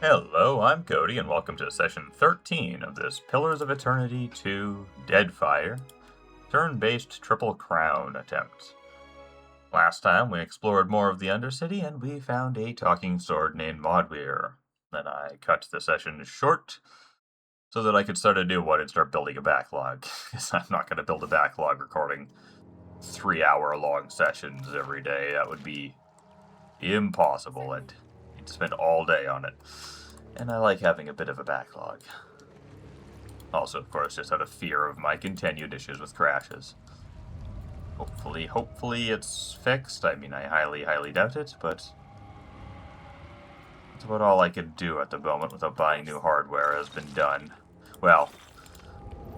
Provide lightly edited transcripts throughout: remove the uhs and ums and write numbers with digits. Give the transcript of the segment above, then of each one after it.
Hello, I'm Cody, and welcome to session 13 of this Pillars of Eternity 2 Deadfire turn-based Triple Crown attempt. Last time, we explored more of the Undercity, and we found a talking sword named Modweir. Then I cut the session short so that I could start a new one and start building a backlog, because I'm not going to build a backlog recording 3-hour-long sessions every day. That would be impossible, and you'd spend all day on it. And I like having a bit of a backlog. Also, of course, just out of fear of my continued issues with crashes. Hopefully it's fixed. I mean, I highly doubt it, but that's about all I could do at the moment without buying new hardware has been done. Well,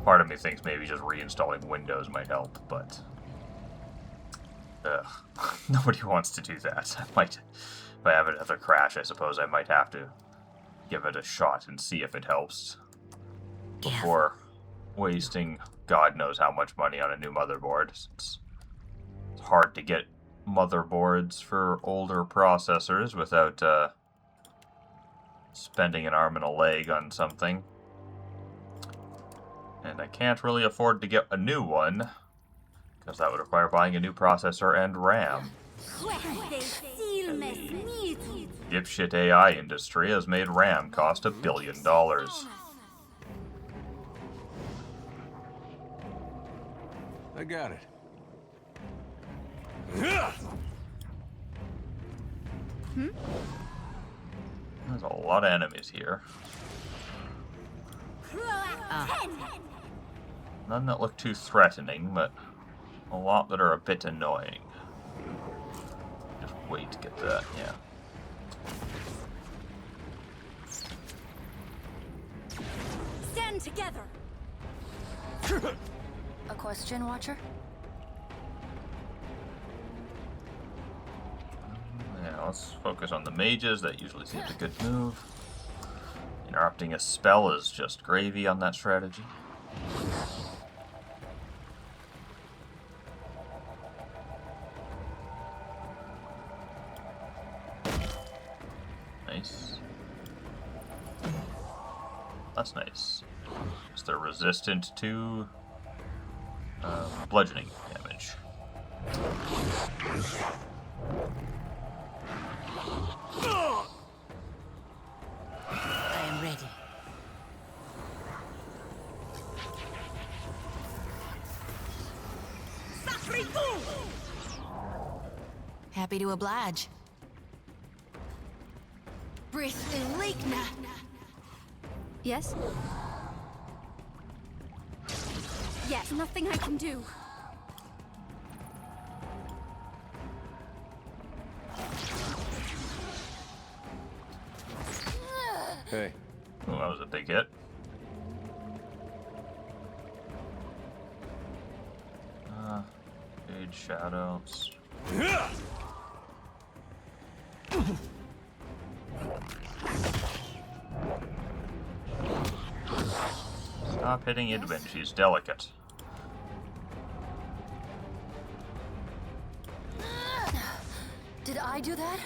part of me thinks maybe just reinstalling Windows might help, but nobody wants to do that. If I have another crash, I suppose I might have to give it a shot and see if it helps before wasting God knows how much money on a new motherboard. It's hard to get motherboards for older processors without spending an arm and a leg on something. And I can't really afford to get a new one, because that would require buying a new processor and RAM. The dipshit AI industry has made RAM cost $1 billion. I got it. There's a lot of enemies here. None that look too threatening, but a lot that are a bit annoying. Just wait to get that, yeah. Stand together. A question, Watcher? Yeah, let's focus on the mages. That usually seems a good move. Interrupting a spell is just gravy on that strategy. Nice. That's nice. Because they're resistant to bludgeoning damage. I am ready. Happy to oblige. Yes? Yes, nothing I can do. Hey. Oh, that was a big hit. Good shadows. Stop hitting Idwin, she's delicate. Did I do that?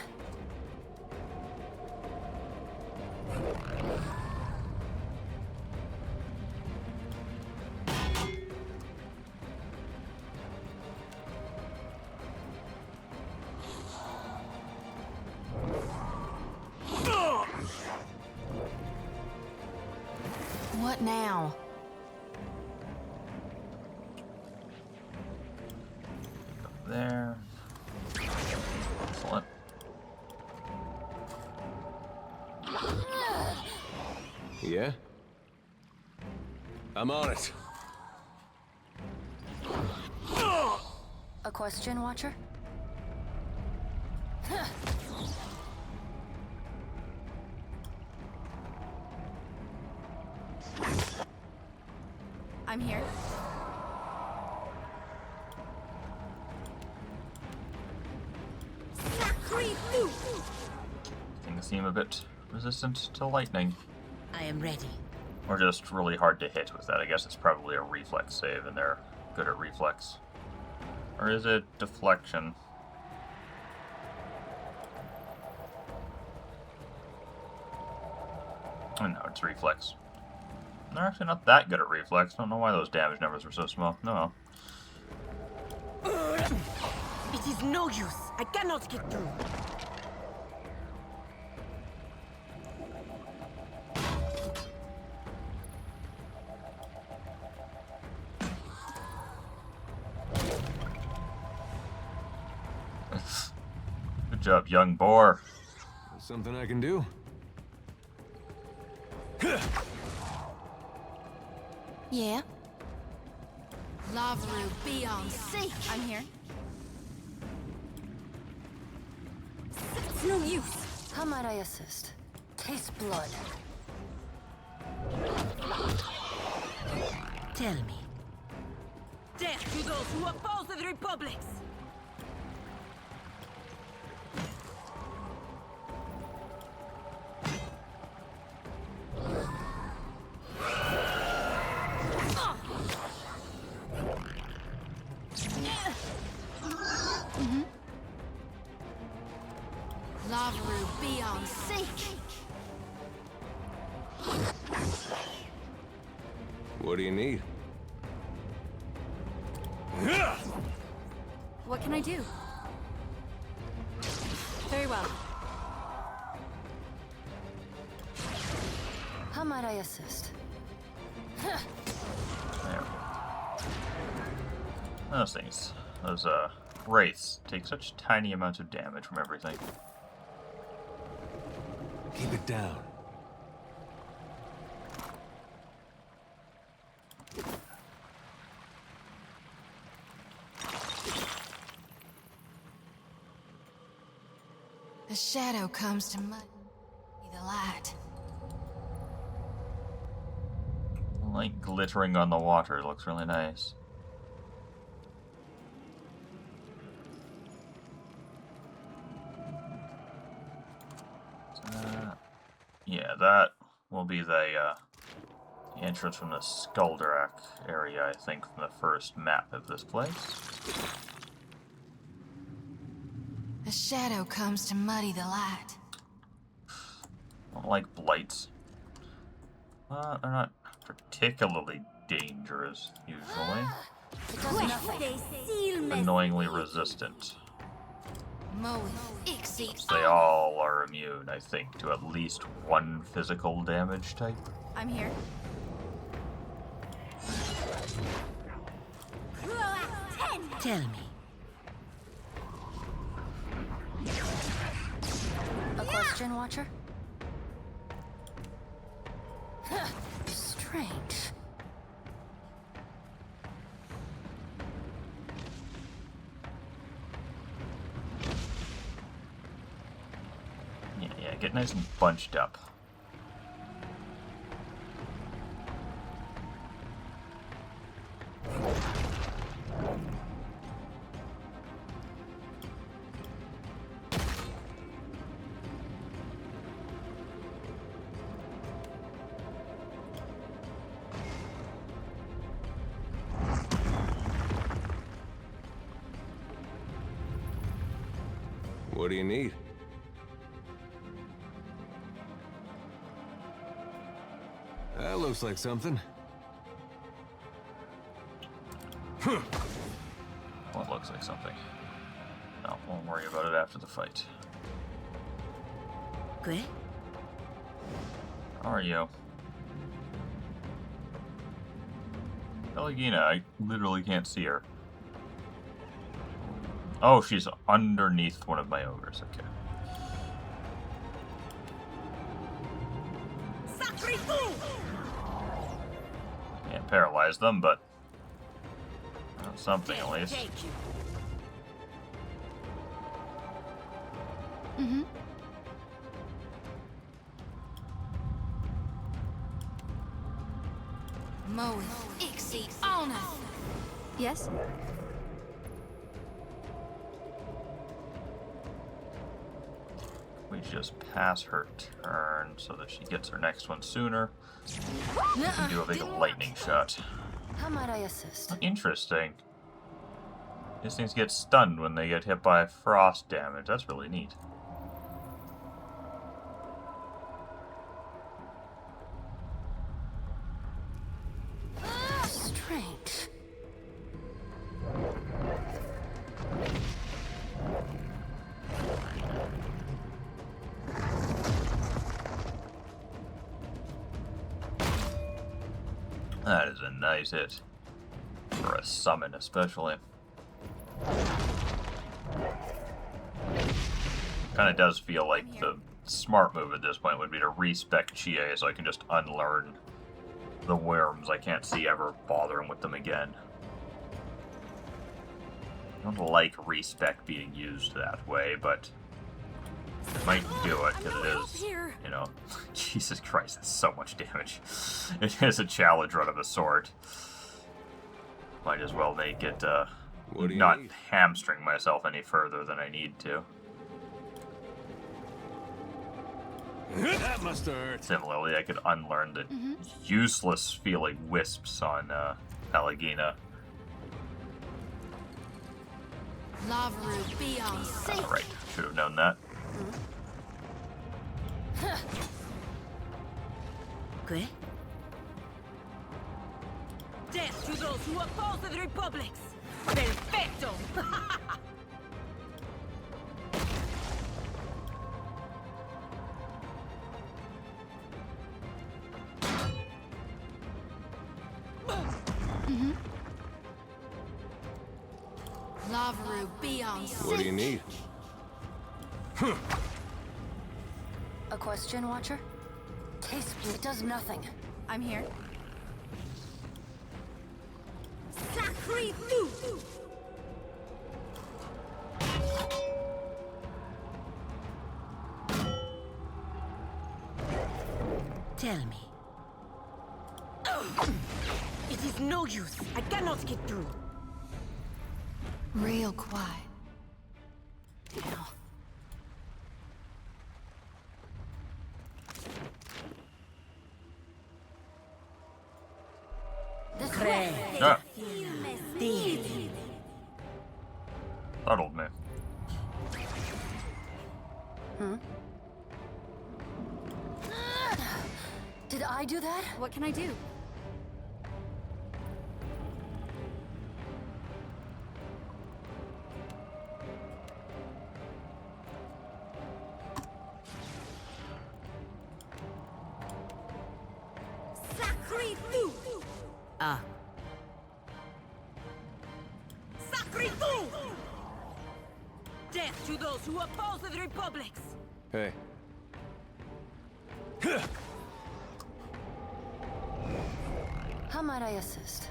What now? There. Excellent. Yeah? I'm on it. A question, Watcher? I'm here. Things seem a bit resistant to lightning. I am ready. Or just really hard to hit with that. I guess it's probably a reflex save, and they're good at reflex. Or is it deflection? Oh, no, it's reflex. They're actually not that good at reflex. I don't know why those damage numbers were so small. No. It is no use. I cannot get through. Good job, young boar. Something I can do? Yeah? Lavru, be on sea. I'm here. It's no use. How might I assist? Taste blood. Tell me. Death to those who oppose the republics. Lavru, be on sea. What do you need? What can I do? Very well. How might I assist? There. Those things. Those, wraiths take such tiny amounts of damage from everything. Keep it down. The shadow comes to muddy the light. Light glittering on the water looks really nice. Yeah, that will be the entrance from the Skulldrak area, I think, from the first map of this place. The shadow comes to muddy the light. I don't like blights. They're not particularly dangerous, usually. It does nothing. Annoyingly resistant. Ixie. They all are immune, I think, to at least one physical damage type. I'm here. Tell me. A question, Watcher? Strange. Yeah, get nice and bunched up. What do you need? That looks like something. Well, it looks like something. No, won't worry about it after the fight. Good? How are you? Pelagina, I literally can't see her. Oh, she's underneath one of my ogres, okay. Can't paralyze them, but something at least. Mm-hmm. Moe, Ixie, honor. Yes? We just pass her turn so that she gets her next one sooner. And do a big lightning shot. How might I assist? Interesting. These things get stunned when they get hit by frost damage. That's really neat. That is a nice hit. For a summon, especially. Kind of does feel like the smart move at this point would be to respec Chie so I can just unlearn the worms. I can't see ever bothering with them again. I don't like respec being used that way, but it might do it because it is, you know, Jesus Christ, that's so much damage. It is a challenge run of a sort. Might as well make it, not hamstring myself any further than I need to. That must hurt. Similarly, I could unlearn the useless feeling wisps on Pelagina. Lavaru, be on safe. Right, should have known that. ¿Qué? Death to those who oppose the Republics! Perfecto! Lavaru, be on safe. What do you need? A question, Watcher? It does nothing. I'm here. Sacré fou! Tell me. It is no use. I cannot get through. Real quiet. Now. This way. Ah, Dead. startled me. Did I do that? What can I do? Sacré fou! Ah. Sacré fou! Death to those who oppose the Republics! Hey. How might I assist?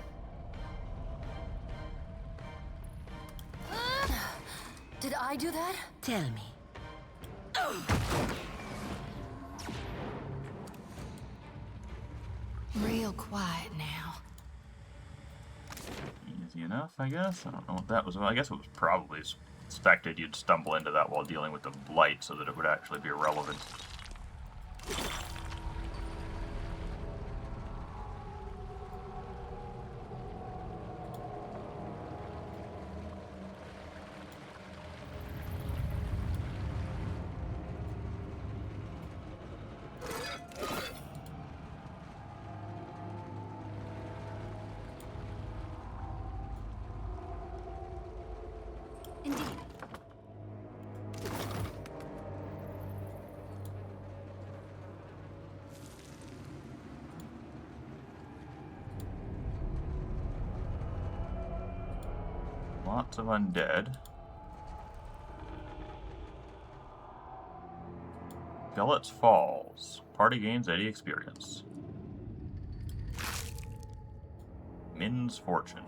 Did I do that? Tell me. Real quiet now. Easy enough, I guess. I don't know what that was. Well, I guess it was probably expected you'd stumble into that while dealing with the blight so that it would actually be relevant. Indeed. Lots of undead. Gullet's Falls. Party gains 80 experience. Min's Fortune.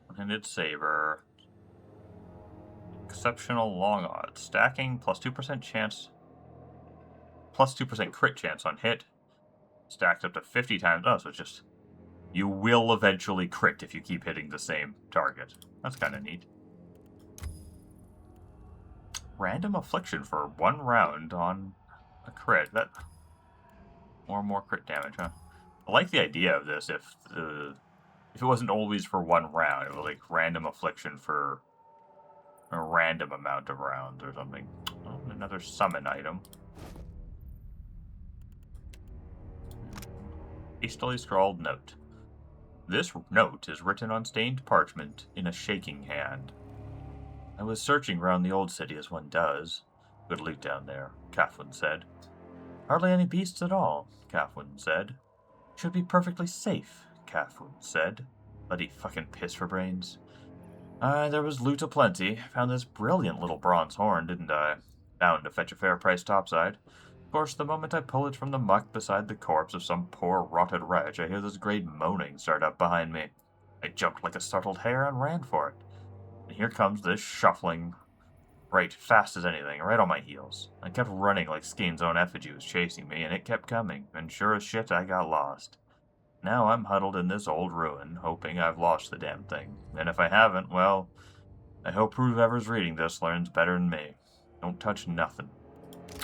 One-handed Saber. Exceptional Long Odds. Stacking plus 2% chance. Plus 2% crit chance on hit. Stacked up to 50 times. Oh, so it's just... You will eventually crit if you keep hitting the same target. That's kind of neat. Random affliction for 1 round on a crit. That more and more crit damage, huh? I like the idea of this. If it wasn't always for 1 round, it was like random affliction for a random amount of rounds or something. Oh, another summon item. Hastily scrawled note. This note is written on stained parchment in a shaking hand. I was searching around the old city as one does. Good loot down there, Catherine said. Hardly any beasts at all, Catherine said. Should be perfectly safe, Catherine said. Bloody fucking piss for brains. There was loot aplenty. Found this brilliant little bronze horn, didn't I? Bound to fetch a fair price topside. Of course, the moment I pull it from the muck beside the corpse of some poor rotted wretch, I hear this great moaning start up behind me. I jumped like a startled hare and ran for it. And here comes this shuffling, right, fast as anything, right on my heels. I kept running like Skeen's own effigy was chasing me, and it kept coming, and sure as shit I got lost. Now I'm huddled in this old ruin, hoping I've lost the damn thing. And if I haven't, well, I hope whoever's reading this learns better than me. Don't touch nothing.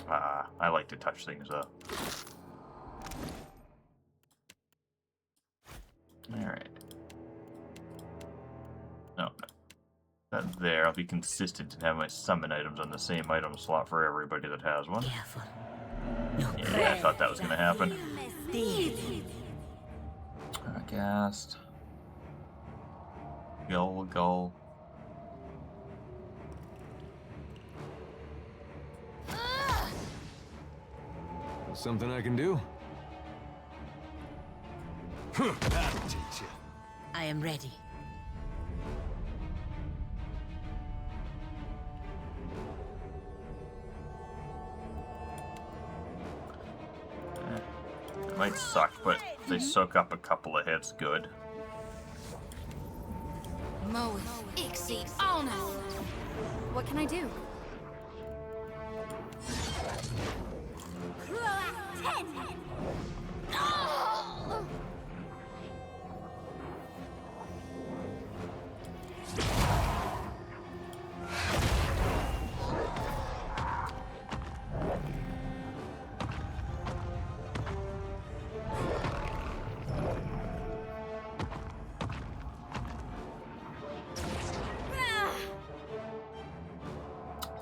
I like to touch things, though. Alright. No. That there, I'll be consistent and have my summon items on the same item slot for everybody that has one. Careful. Yeah, I thought that was gonna happen. Cast. Gull. Something I can do? That'll teach you. I am ready. It might suck, but if they soak up a couple of hits, good. Moe, Ixie, on us! What can I do?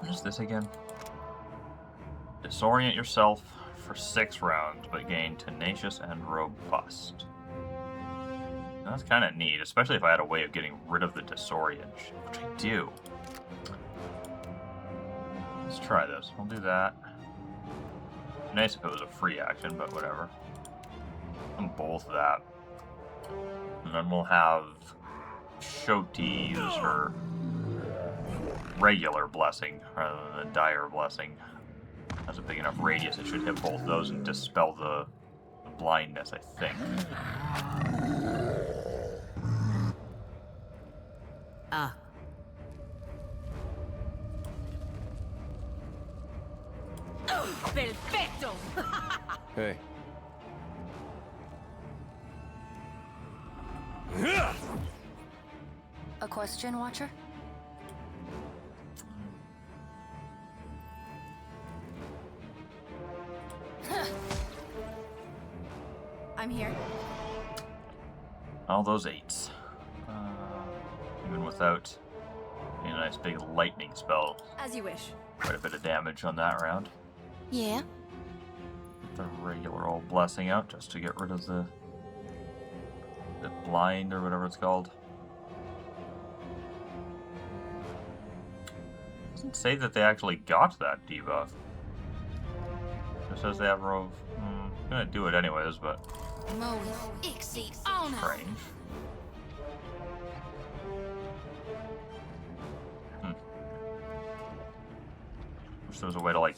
What is this again? Disorient yourself for 6 rounds, but gain tenacious and robust. That's kind of neat, especially if I had a way of getting rid of the disorient, which I do. Let's try this. We'll do that. Nice if it was a free action, but whatever. And both that. And then we'll have Shoti use her regular blessing rather than the dire blessing. Has a big enough radius, it should hit both those and dispel the blindness, I think. Ah. Perfecto! Hey. A question, Watcher? I'm here. All those 8s. Even without a nice big lightning spell. As you wish. Quite a bit of damage on that round. Yeah? Get the regular old blessing out just to get rid of the blind or whatever it's called. Doesn't say that they actually got that debuff. It says they have rove. I'm gonna do it anyways, but Moe, Ixie, on us! strange. Wish there was a way to like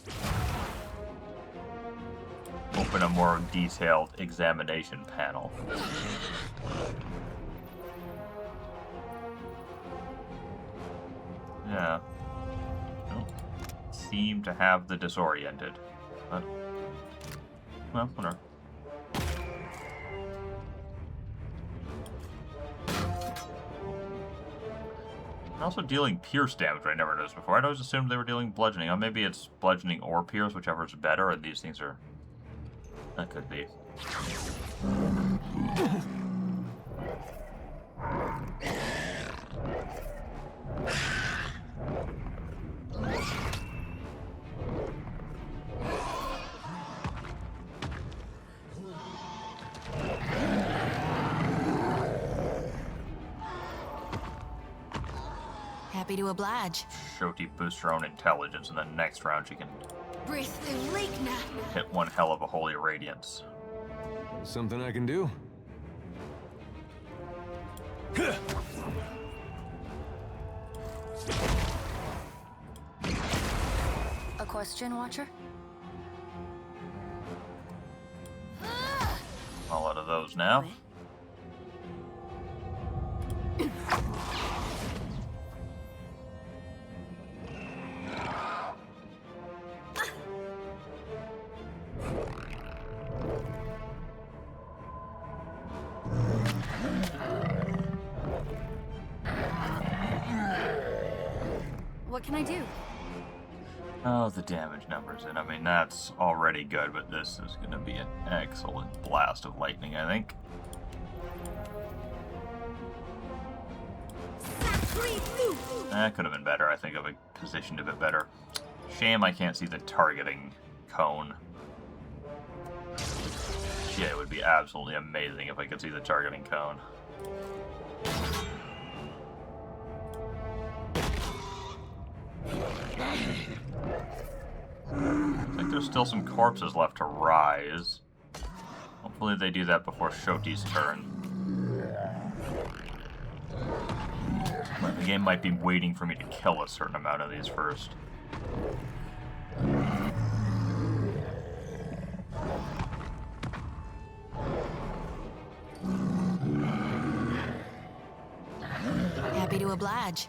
open a more detailed examination panel. Yeah. Don't seem to have the disoriented. But, well, whatever. They're also dealing pierce damage, I never noticed before. I'd always assumed they were dealing bludgeoning. Oh, maybe it's bludgeoning or pierce, whichever's better, and these things are... That could be. Happy to oblige. Shoti boosts her own intelligence, and then next round she can Breathe the Ligna. hit one hell of a holy radiance. Something I can do? A question, Watcher? All out of those now. What can I do? Oh, the damage numbers, and I mean, that's already good, but this is going to be an excellent blast of lightning, I think. That could have been better. I think I've positioned a bit better. Shame I can't see the targeting cone. Yeah, it would be absolutely amazing if I could see the targeting cone. I think there's still some corpses left to rise. Hopefully they do that before Shoti's turn. But the game might be waiting for me to kill a certain amount of these first. Happy to oblige.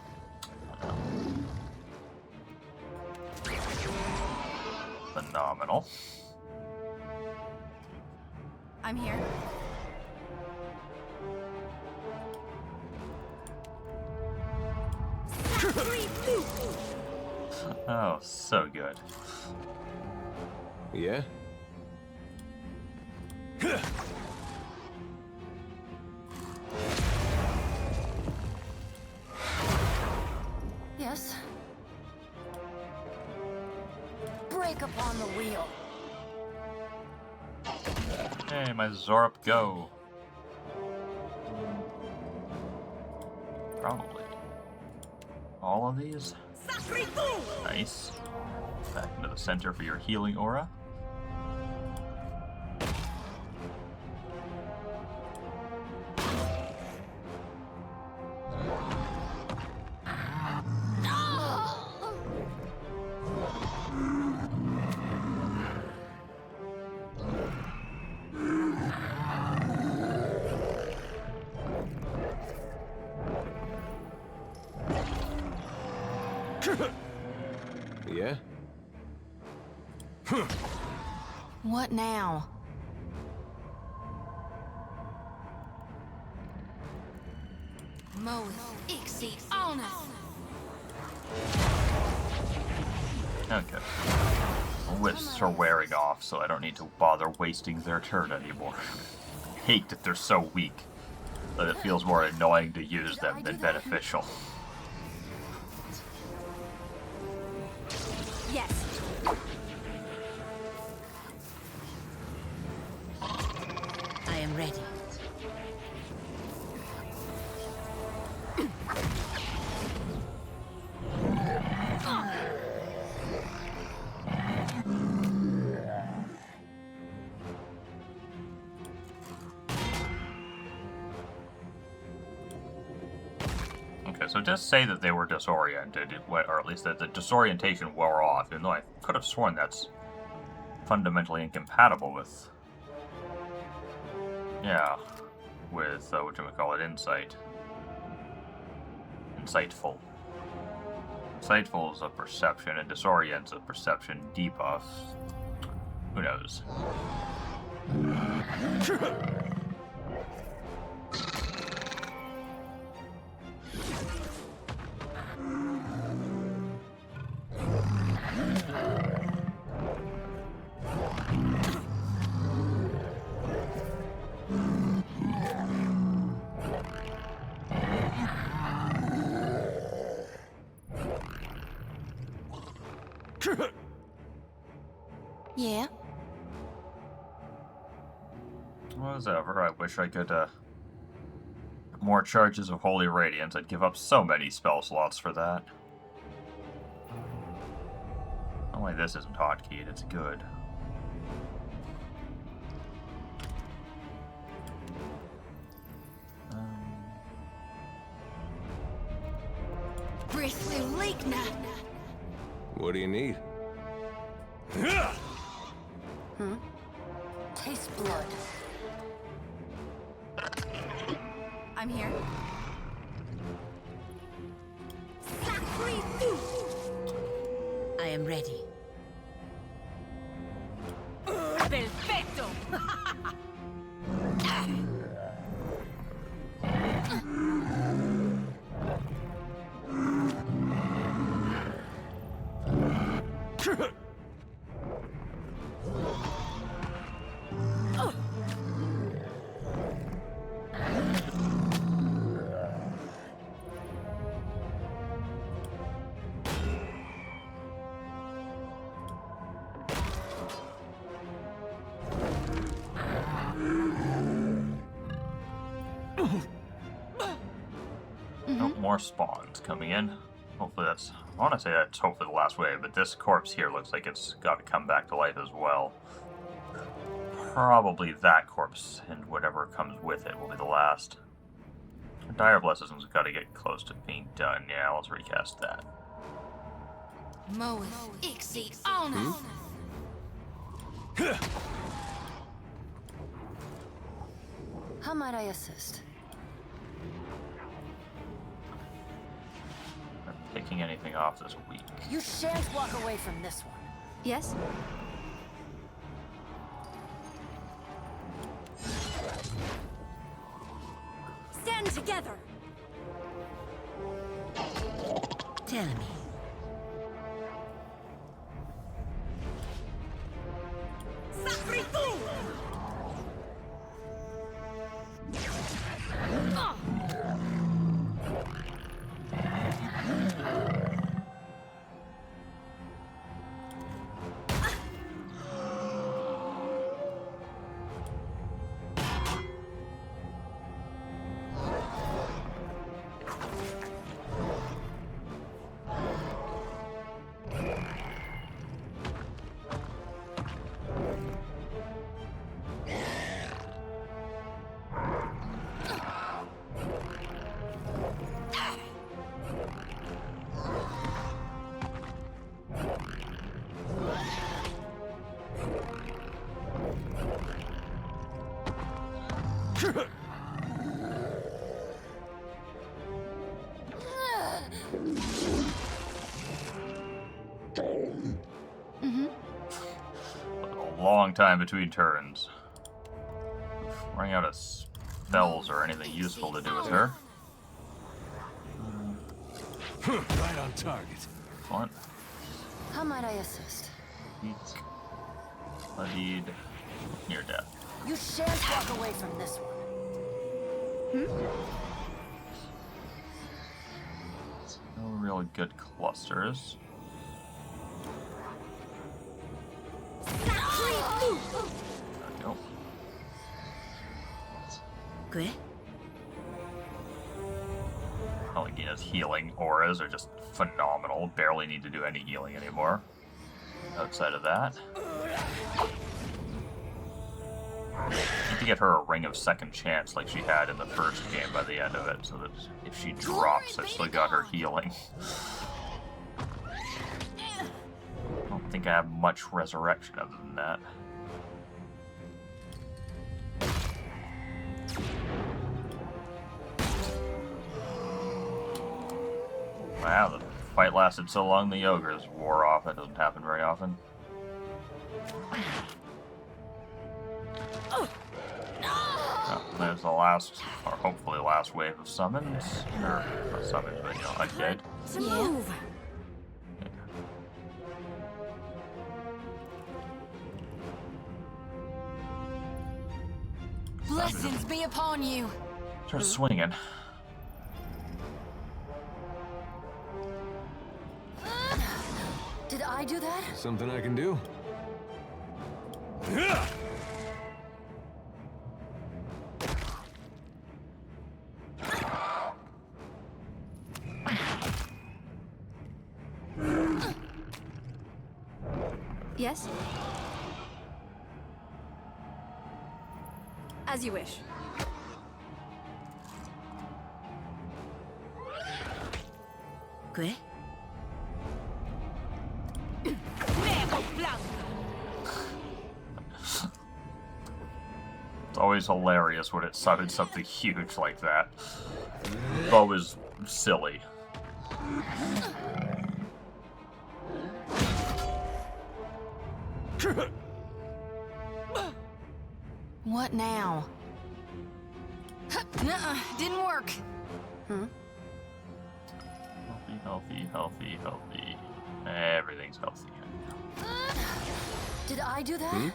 Phenomenal. I'm here. Oh, so good. Yeah? Yes. Break upon the wheel. Hey, my Zorup go. Probably. All of these? Nice. Back into the center for your healing aura. Yeah? What now? Moeth Ixi Honor. Okay. Wisps are wearing off, so I don't need to bother wasting their turn anymore. I hate that they're so weak, but it feels more annoying to use them than beneficial. Yes. I am ready. Okay, so just say that they were disoriented, or at least that the disorientation wore off, even though I could have sworn that's fundamentally incompatible with... Yeah, with, whatchamacallit, insight. Insightful. Insightful is a perception, and disorient's a perception debuff. Who knows? Yeah? Whatever, I wish I could, More charges of Holy Radiance. I'd give up so many spell slots for that. Only this isn't hotkeyed, it's good. Bristly Leakna. What do you need? Taste blood. I'm here. I am ready. Perfetto! Oh, more spawns coming in. Hopefully that's... I want to say that's hopefully the last wave, but this corpse here looks like it's got to come back to life as well. Probably that corpse and whatever comes with it will be the last. Dire Blessings got to get close to being done. Yeah, let's recast that. Moeth Ixie Honor. How might I assist? Not picking anything off this week. You shan't walk away from this one. Yes? Stand together! Tell me. A long time between turns. Running out of spells or anything useful to do with her. Right on target. Excellent. How might I assist? Weak. Bloodied. Near death. You shan't walk away from this one. No real good clusters. There we go. Good. Algina's healing auras are just phenomenal. Barely need to do any healing anymore. Outside of that. Need to get her a ring of second chance like she had in the first game by the end of it, so that if she drops, I've still got her healing. I don't think I have much resurrection other than that. Wow, the fight lasted so long the ogres wore off. That doesn't happen very often. Oh, there's the last, or hopefully last wave of summons. Or not summons, but you know, undead. To move. Blessings be upon you. Start swinging. Did I do that? Something I can do? Yes? As you wish. ¿Qué? Fuego blanco. It's always hilarious when it summons something huge like that. Bow is silly. What now? Nuh-uh, didn't work. Healthy, healthy, healthy. Everything's healthy. Did I do that?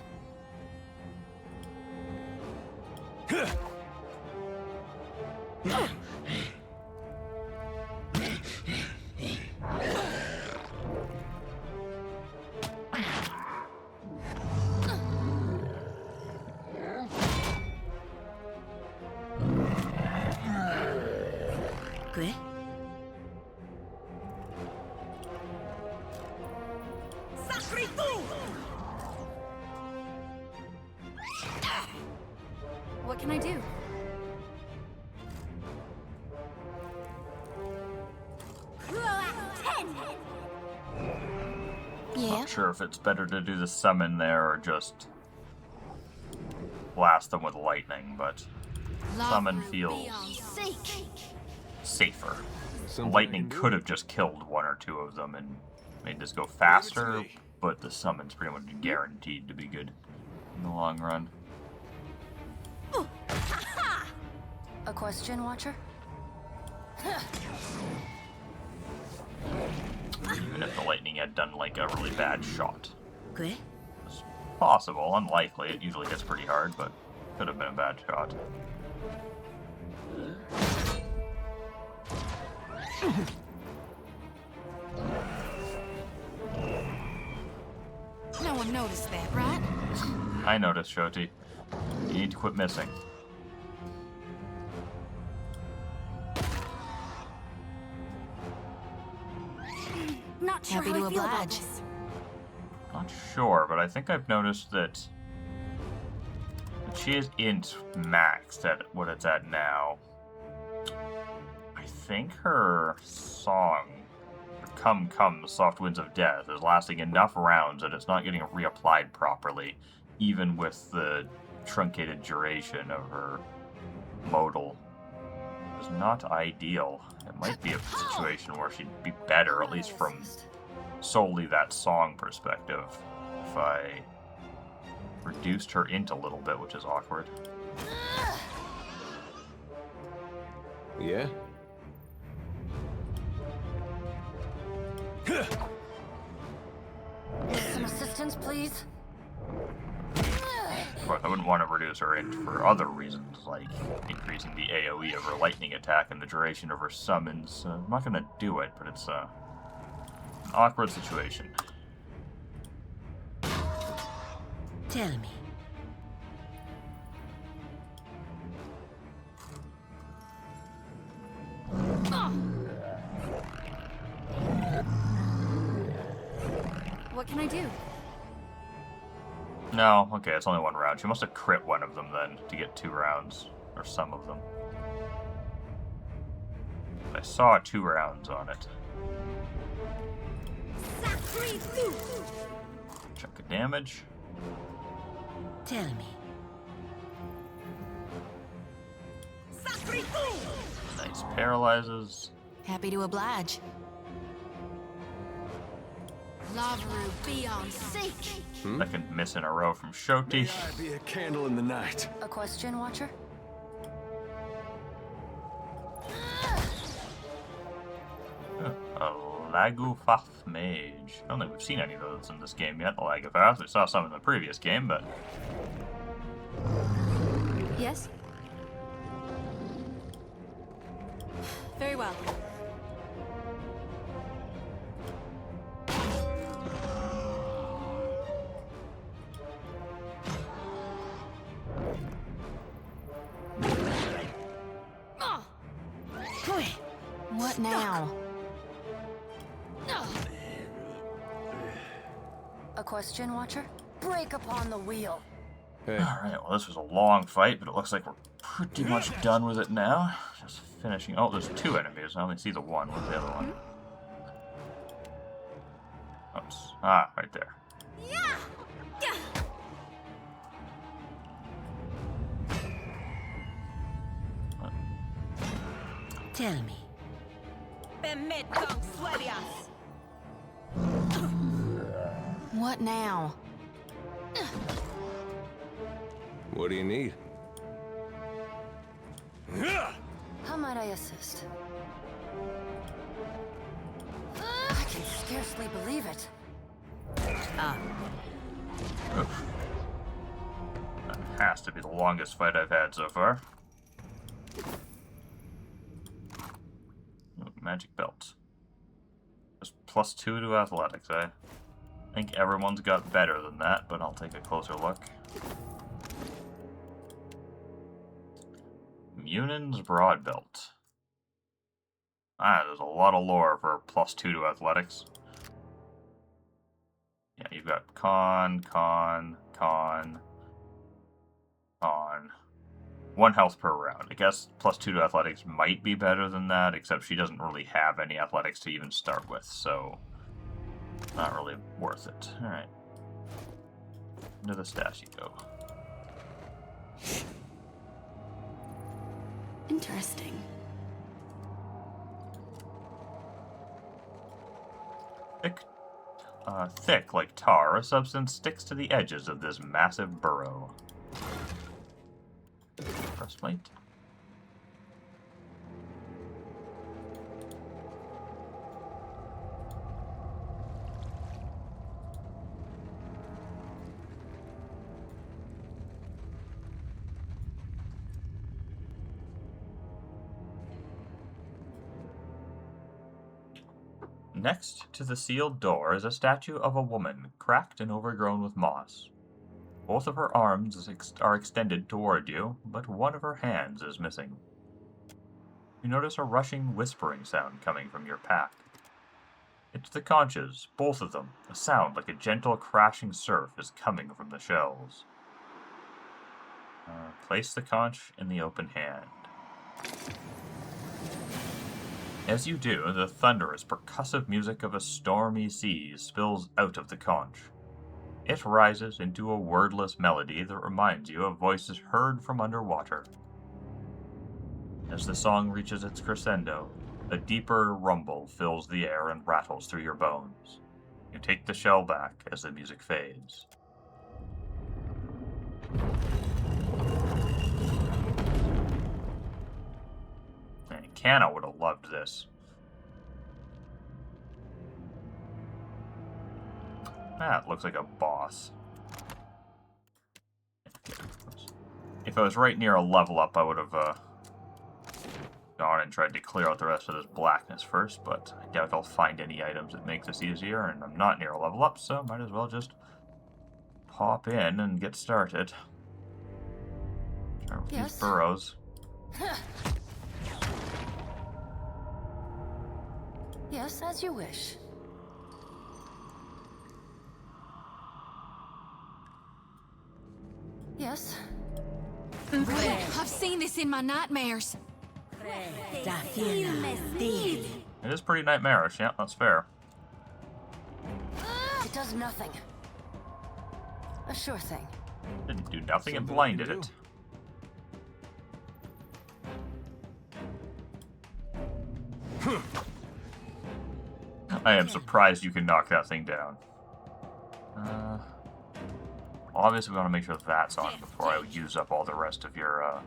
¿Qué? What can I do? Yeah. Not sure if it's better to do the summon there or just blast them with lightning, but summon feels safer. Something I Lightning can do? could have just killed one or two of them and made this go faster, me. but the summon's pretty much guaranteed to be good in the long run. A question, Watcher? Even if the lightning had done like a really bad shot. ¿Qué? It's possible, unlikely. It usually hits pretty hard, but could have been a bad shot. No one noticed that, right? I noticed, Shoti. You need to quit missing. Not sure Happy how to I feel about oblige. this. Not sure, but I think I've noticed that she is int maxed at what it's at now. I think her song, Come Come, Soft Winds of Death, is lasting enough rounds that it's not getting reapplied properly, even with the truncated duration of her modal. It's not ideal. It might be a situation where she'd be better, at least from solely that song perspective, if I reduced her int a little bit, which is awkward. Yeah? Some assistance, please? But I wouldn't want to reduce her int for other reasons, like increasing the AoE of her lightning attack and the duration of her summons. I'm not going to do it, but it's an awkward situation. Tell me. What can I do? No, okay, it's only one round. She must have crit one of them then to get 2 rounds, or some of them. I saw 2 rounds on it. Check the damage. Tell me. Nice paralyzes. Happy to oblige. Lavaru beyond seek. Second miss in a row from Shoti. I be a candle in the night. A question, Watcher? A Lagufath Mage. I don't think we've seen any of those in this game yet, the Lagufath. We saw some in the previous game, but Yes? Very well. What now? A A question, Watcher? Break upon the wheel. Hey, Alright, well this was a long fight, but it looks like we're pretty much done with it now. Just finishing... Oh, there's 2 enemies. I only see the one. Where's the other one? Oops. Ah, right there. Tell me. What now? what do you need? How might I assist? I can scarcely believe it. Oof. That has to be the longest fight I've had so far. Ooh, magic belt. Just +2 to athletics, eh? I think everyone's got better than that, but I'll take a closer look. Munion's broad belt. Ah, there's a lot of lore for +2 to athletics. Yeah, you've got con. 1 health per round. I guess +2 to athletics might be better than that, except she doesn't really have any athletics to even start with, so not really worth it. Alright. Into the stash you go. Interesting. Thick like tar, a substance sticks to the edges of this massive burrow. Breastplate. Next to the sealed door is a statue of a woman, cracked and overgrown with moss. Both of her arms are extended toward you, but one of her hands is missing. You notice a rushing, whispering sound coming from your pack. It's the conches, both of them. A sound like a gentle crashing surf is coming from the shells. Place the conch in the open hand. As you do, the thunderous, percussive music of a stormy sea spills out of the conch. It rises into a wordless melody that reminds you of voices heard from underwater. As the song reaches its crescendo, a deeper rumble fills the air and rattles through your bones. You take the shell back as the music fades. Man, Canna would have loved this. That looks like a boss. If I was right near a level up, I would have gone and tried to clear out the rest of this blackness first, but I doubt I'll find any items that make this easier, and I'm not near a level up, so might as well just hop in and get started. Start with these burrows. Yes, as you wish. Yes. Really? I've seen this in my nightmares. It is pretty nightmarish, yeah, that's fair. It does nothing. A sure thing. Didn't do nothing, it blinded it. I am surprised you can knock that thing down. Obviously we want to make sure that's on before I use up all the rest of your,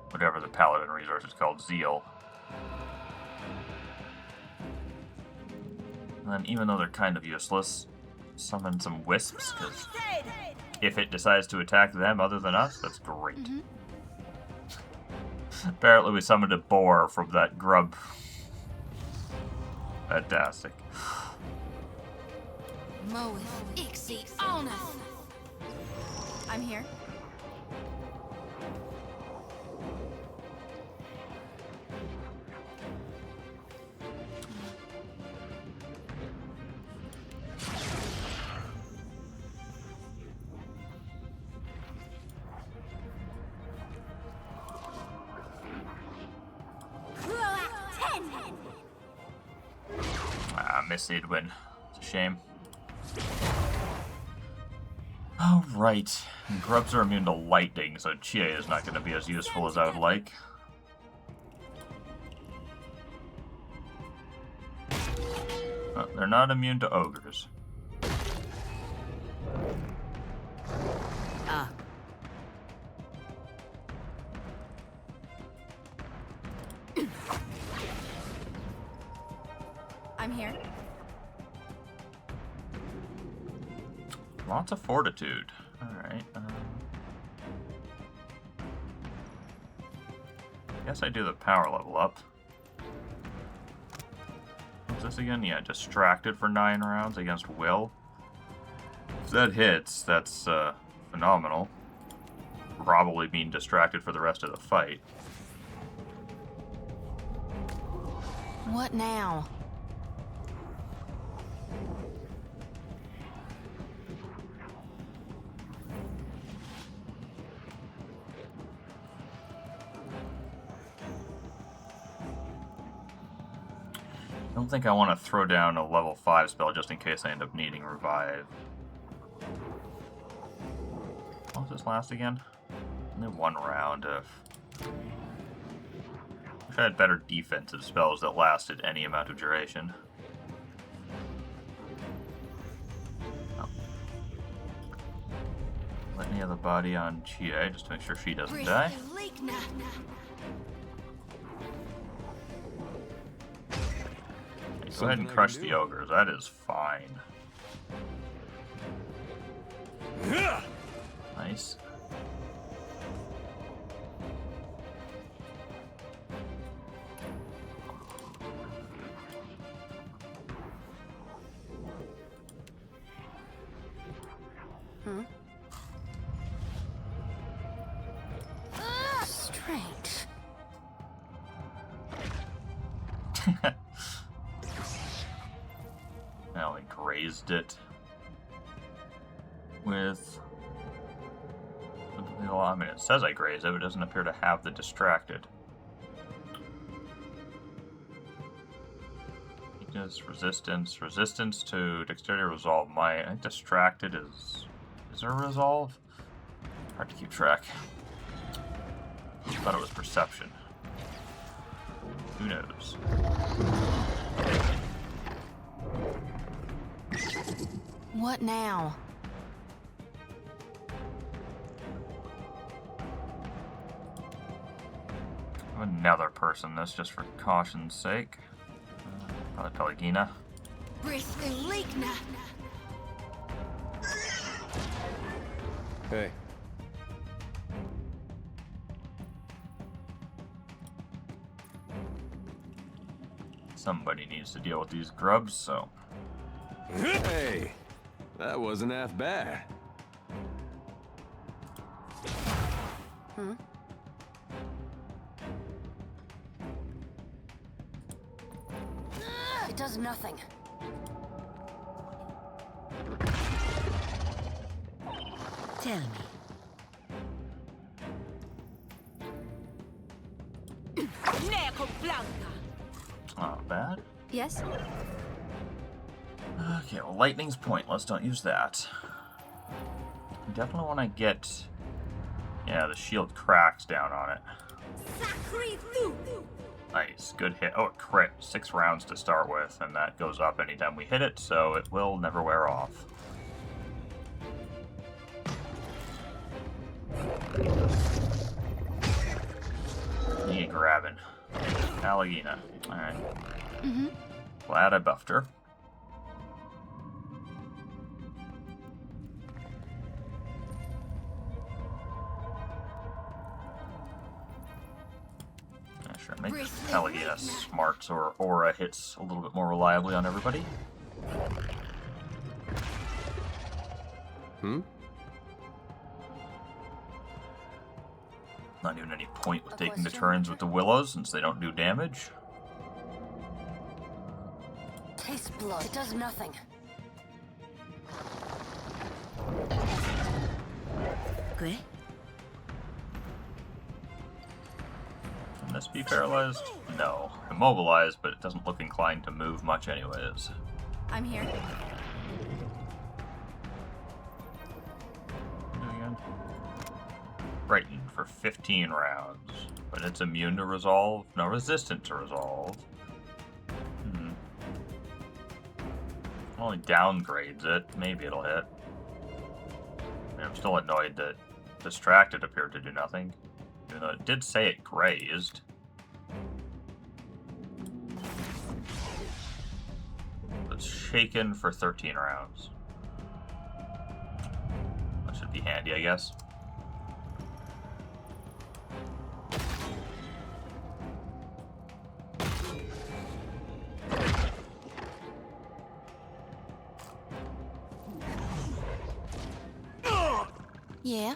whatever the paladin resource is called, zeal. And then even though they're kind of useless, summon some wisps, because if it decides to attack them other than us, that's great. Apparently we summoned a boar from that grub. Fantastic. Moeth, Ixie, Oneth. I'm here. guess they'd win. It's a shame. Oh, right. Grubs are immune to lightning, so Chie is not going to be as useful as I would like. Oh, they're not immune to ogres. Ah. I'm here. Lots of fortitude. Alright. Guess I do the power level up. What's this again? Yeah, distracted for 9 rounds against Will. If that hits, that's phenomenal. Probably being distracted for the rest of the fight. What now? I don't think I want to throw down a level 5 spell just in case I end up needing revive. What does this last again? Only 1 round of... Wish I had better defensive spells that lasted any amount of duration. Oh. Let me have the body on Chie just to make sure she doesn't die. Go ahead and crush the ogres. That is fine. Nice. Strange. I only grazed it with... Well, I mean, it says I grazed it, but it doesn't appear to have the distracted. Weakness, resistance. Resistance to dexterity resolve. I think distracted is... Is there a resolve? Hard to keep track. I thought it was perception. Who knows? What now? Another person, this just for caution's sake. Probably Pelagina. Hey. Somebody needs to deal with these grubs, so... Hey! That wasn't half bad. It does nothing. Tell me. Neco Blanca. Not bad. Yes? Okay, well, lightning's pointless. Don't use that. I definitely want to get... Yeah, the shield cracks down on it. Nice, good hit. Oh, it crit. 6 rounds to start with, and that goes up anytime we hit it, so it will never wear off. Need grabbing. Pelagina. Alright. Glad I buffed her. Sure, make Pelagina smart so her aura hits a little bit more reliably on everybody. Not even any point with taking the turns with the willows since they don't do damage. Taste blood. It does nothing. Good. Can this be paralyzed? No. Immobilized, but it doesn't look inclined to move much anyways. I'm here. Again. Frightened for 15 rounds, but it's immune to resolve, no resistant to resolve. Only downgrades it. Maybe it'll hit. I'm still annoyed that Distracted appeared to do nothing, even though it did say it grazed. It's shaken for 13 rounds. That should be handy, I guess. Yeah?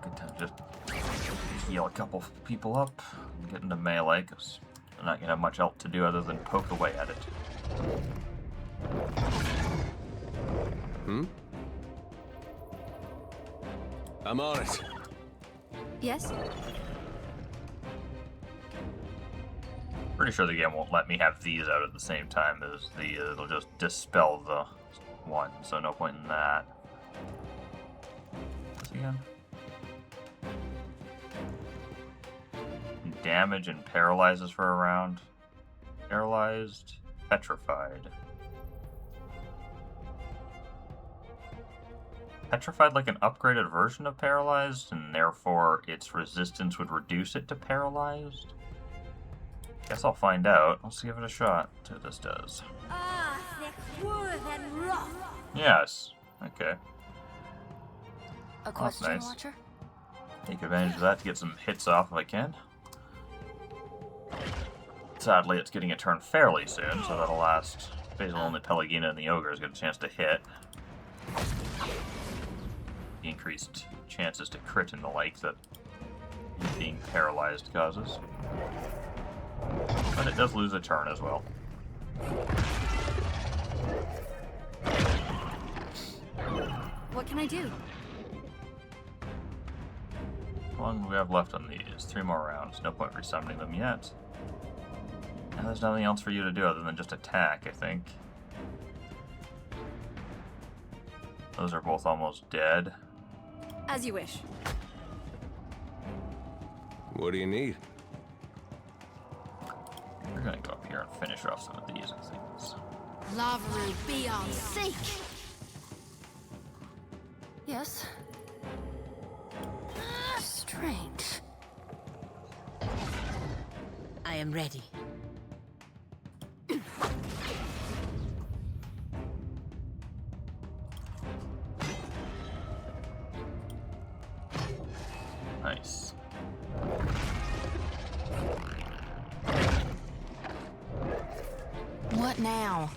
Good time to just heal a couple people up and get into melee, because they're not going to have much else to do other than poke away at it. I'm on it. Yes? Pretty sure the game won't let me have these out at the same time as the, it'll just dispel the one, so no point in that. This again. Damage and paralyzes for a round. Paralyzed, petrified. Petrified like an upgraded version of paralyzed, and therefore its resistance would reduce it to paralyzed? Guess I'll find out. Let's give it a shot. See what this does. Ah, c'est smooth and rough. Yes. Okay. A question, nice. Watcher? Take advantage of that to get some hits off if I can. Sadly, it's getting a turn fairly soon, so that'll last. Basically, only Pelagina and the Ogres get a chance to hit. The increased chances to crit and the like that being paralyzed causes. But it does lose a turn as well. What can I do? How long do we have left on these? 3 more rounds. No point resummoning them yet. And there's nothing else for you to do other than just attack, I think. Those are both almost dead. As you wish. What do you need? We're gonna go up here and finish off some of these things. Lavaru beyond seek! Yes? Strange. I am ready. Nice. What now?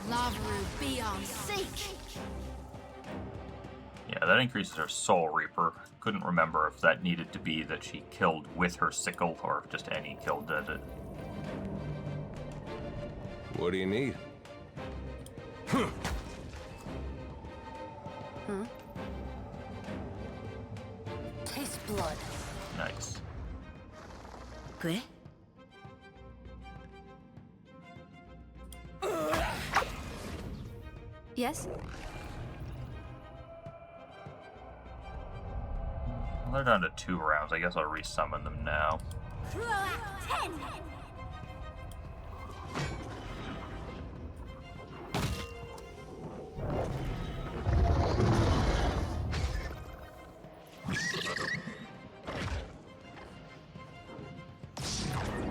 Lavaru beyond seek! Yeah, that increases her Soul Reaper. Couldn't remember if that needed to be that she killed with her sickle or if just any kill did it. What do you need? Taste blood. Nice. ¿Qué? Yes? They're down to 2 rounds. I guess I'll resummon them now. Proact 10!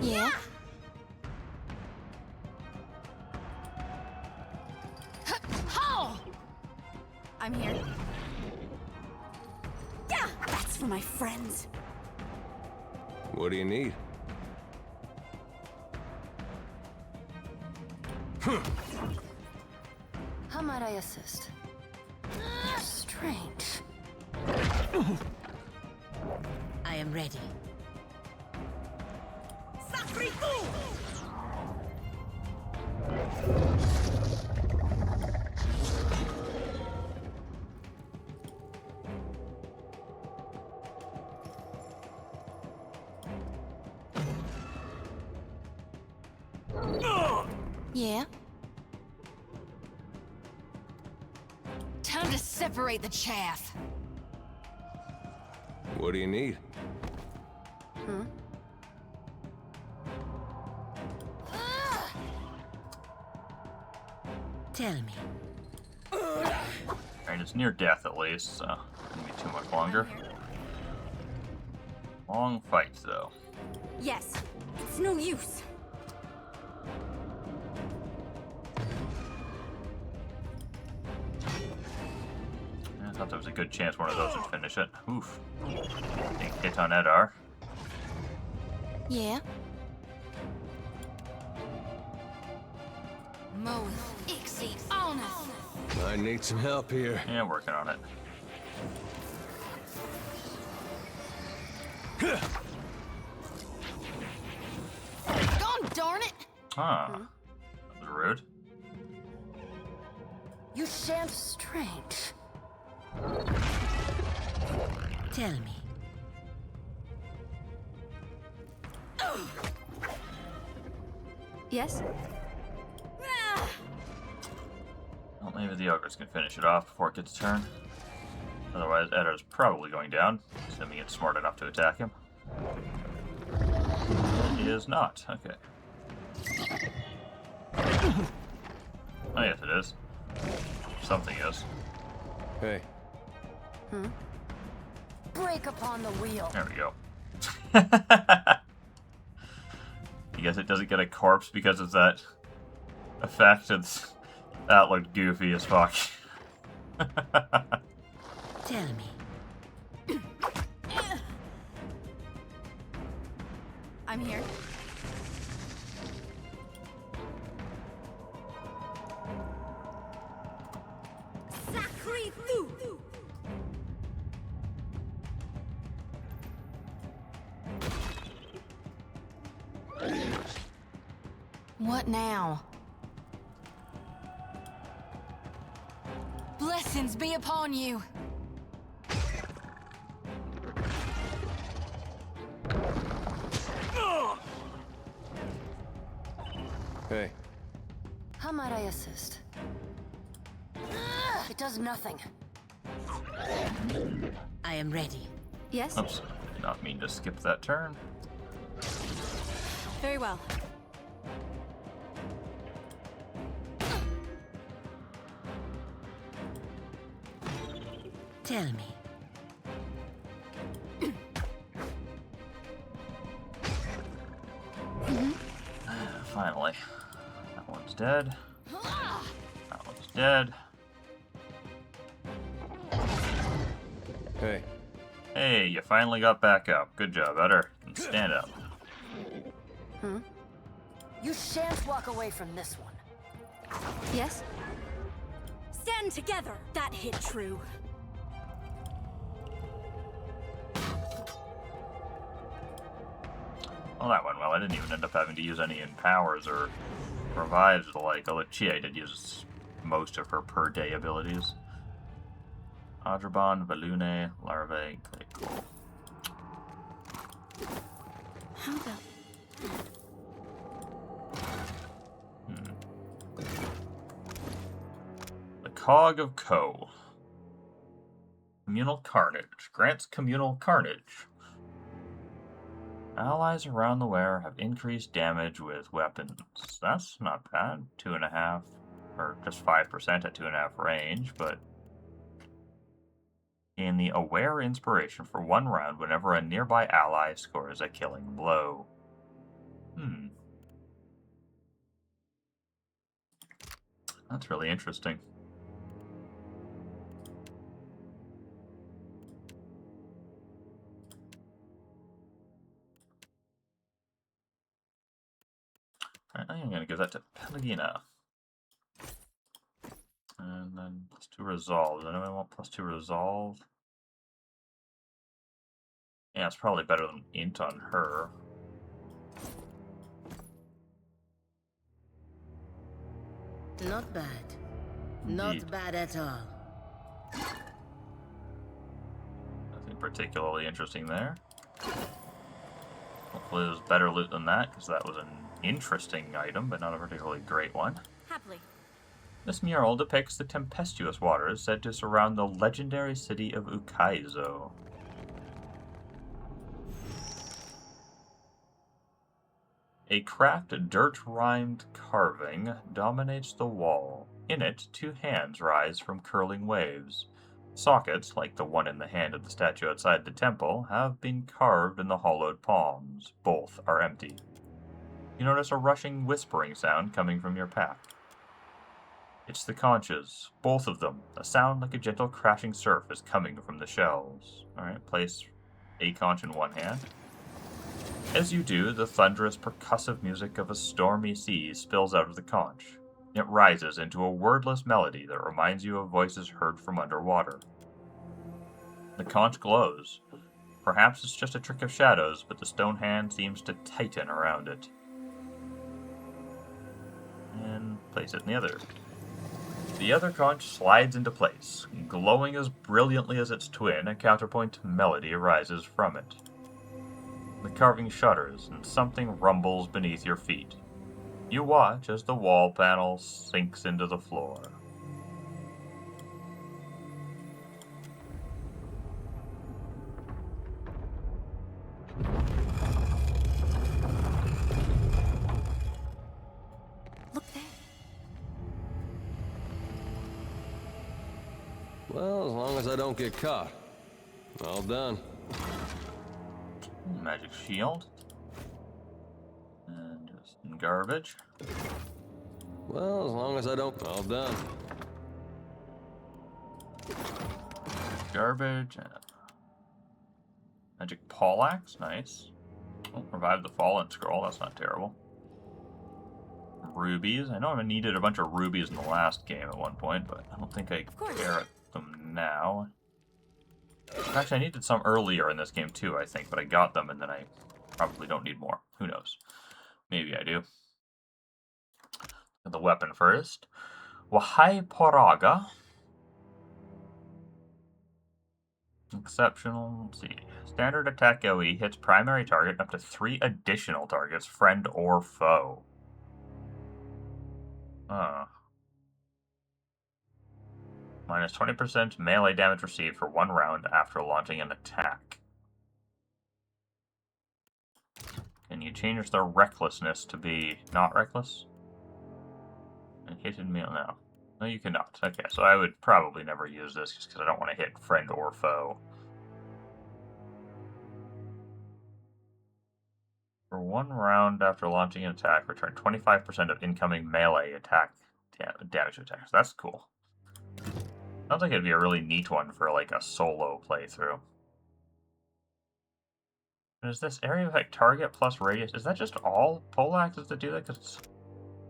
Yeah? Ho! I'm here. Yeah, that's for my friends. What do you need? How might I assist? Strange. I am ready. Yeah? Time to separate the chaff. What do you need? Tell me. Alright, it's near death at least, so won't be too much longer. Long fight, though. Yes, it's no use. I thought there was a good chance one of those would finish it. Oof. Getting hit on Edar. Yeah? Mo Ixie on us. I need some help here. Yeah, working on it. Gone darn it! Huh. That was rude. You shan't strange. Tell me. Yes? Well, maybe the ogres can finish it off before it gets turned. Otherwise, Edar's probably going down, assuming it's smart enough to attack him. It is not. Okay. Oh, yes, it is. Something is. Hey, Break upon the wheel. There we go. I guess it doesn't get a corpse because of that effect. That looked goofy as fuck. Tell me. I'm here. Sacré fou! What now? Blessings be upon you. hey. How might I assist? It does nothing. I am ready. Yes? Oops. Did not mean to skip that turn. Very well. Tell me. Finally. That one's dead. That one's dead. Hey, Hey, you finally got back up. Good job, Edar. And stand up. You shan't walk away from this one. Yes? Stand together! That hit true. Well, that went well. I didn't even end up having to use any empowers or revives or the like. Although Chia did use most of her per day abilities. Adrabon, Valune, Larvae, okay, cool. How the... The Cog of Ko. Communal Carnage. Grants communal carnage. Allies around the wear have increased damage with weapons. That's not bad. 2.5, or just 5% at 2.5 range, but gain the Aware Inspiration for 1 round whenever a nearby ally scores a killing blow. That's really interesting. Alright, I think I'm going to give that to Pelagina. And then +2 resolve. Does anyone want +2 resolve? Yeah, it's probably better than int on her. Not bad. Indeed. Not bad at all. Nothing particularly interesting there. Hopefully there's better loot than that, because that was a interesting item, but not a particularly great one. Happily. This mural depicts the tempestuous waters said to surround the legendary city of Ukaizo. A cracked, dirt-rimed carving dominates the wall. In it, two hands rise from curling waves. Sockets, like the one in the hand of the statue outside the temple, have been carved in the hollowed palms. Both are empty. You notice a rushing, whispering sound coming from your pack. It's the conches, both of them. A sound like a gentle crashing surf is coming from the shells. Alright, place a conch in one hand. As you do, the thunderous, percussive music of a stormy sea spills out of the conch. It rises into a wordless melody that reminds you of voices heard from underwater. The conch glows. Perhaps it's just a trick of shadows, but the stone hand seems to tighten around it. And place it in the other. The other conch slides into place. Glowing as brilliantly as its twin, a counterpoint melody arises from it. The carving shudders, and something rumbles beneath your feet. You watch as the wall panel sinks into the floor. Look there. Well, as long as I don't get caught. All done. Magic shield. And just some garbage. Well, as long as I don't... All done. Garbage. Magic poleaxe, nice. Oh, revive the fallen scroll, that's not terrible. Rubies. I know I needed a bunch of rubies in the last game at one point, but I don't think I care at them now. Actually, I needed some earlier in this game too, I think, but I got them and then I probably don't need more. Who knows? Maybe I do. The weapon first. Wahai Poraga. Exceptional. Let's see. Standard attack AoE hits primary target up to 3 additional targets, friend or foe. Minus 20% melee damage received for 1 round after launching an attack. Can you change the recklessness to be not reckless? And hitted meal now. No, you cannot. Okay, so I would probably never use this just because I don't want to hit friend or foe. For 1 round after launching an attack, return 25% of incoming melee attack damage to attacks. That's cool. Sounds like it'd be a really neat one for like a solo playthrough. And is this area effect target plus radius? Is that just all poleaxes that do that? Cause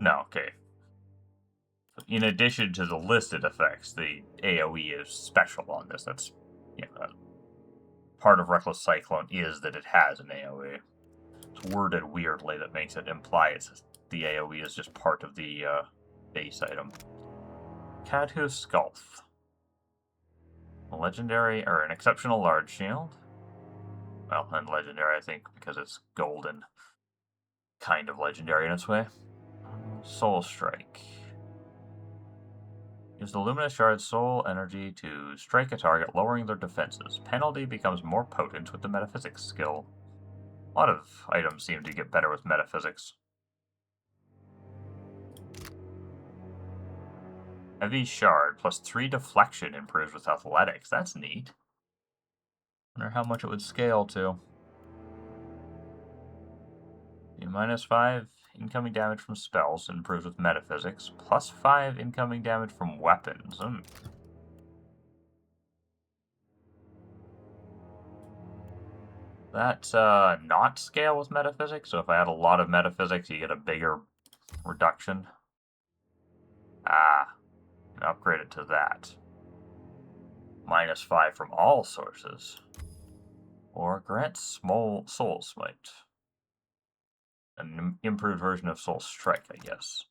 no, okay. In addition to the listed effects, the AoE is special on this. That's, yeah, part of Reckless Cyclone is that it has an AoE. It's worded weirdly that makes it imply the AoE is just part of the base item. Cadhu Skulth. A legendary, or an exceptional large shield. Well, and legendary, I think, because it's golden. Kind of legendary in its way. Soul Strike. Use the Luminous Shard's soul energy to strike a target, lowering their defenses. Penalty becomes more potent with the Metaphysics skill. A lot of items seem to get better with Metaphysics. Heavy Shard, plus 3 deflection improves with athletics. That's neat. Wonder how much it would scale to. Minus 5 incoming damage from spells improves with Metaphysics. Plus 5 incoming damage from weapons. That's not scale with Metaphysics, so if I had a lot of Metaphysics, you get a bigger reduction. Upgrade it to that. Minus 5 from all sources. Or grant Soul Smite. An improved version of Soul Strike, I guess.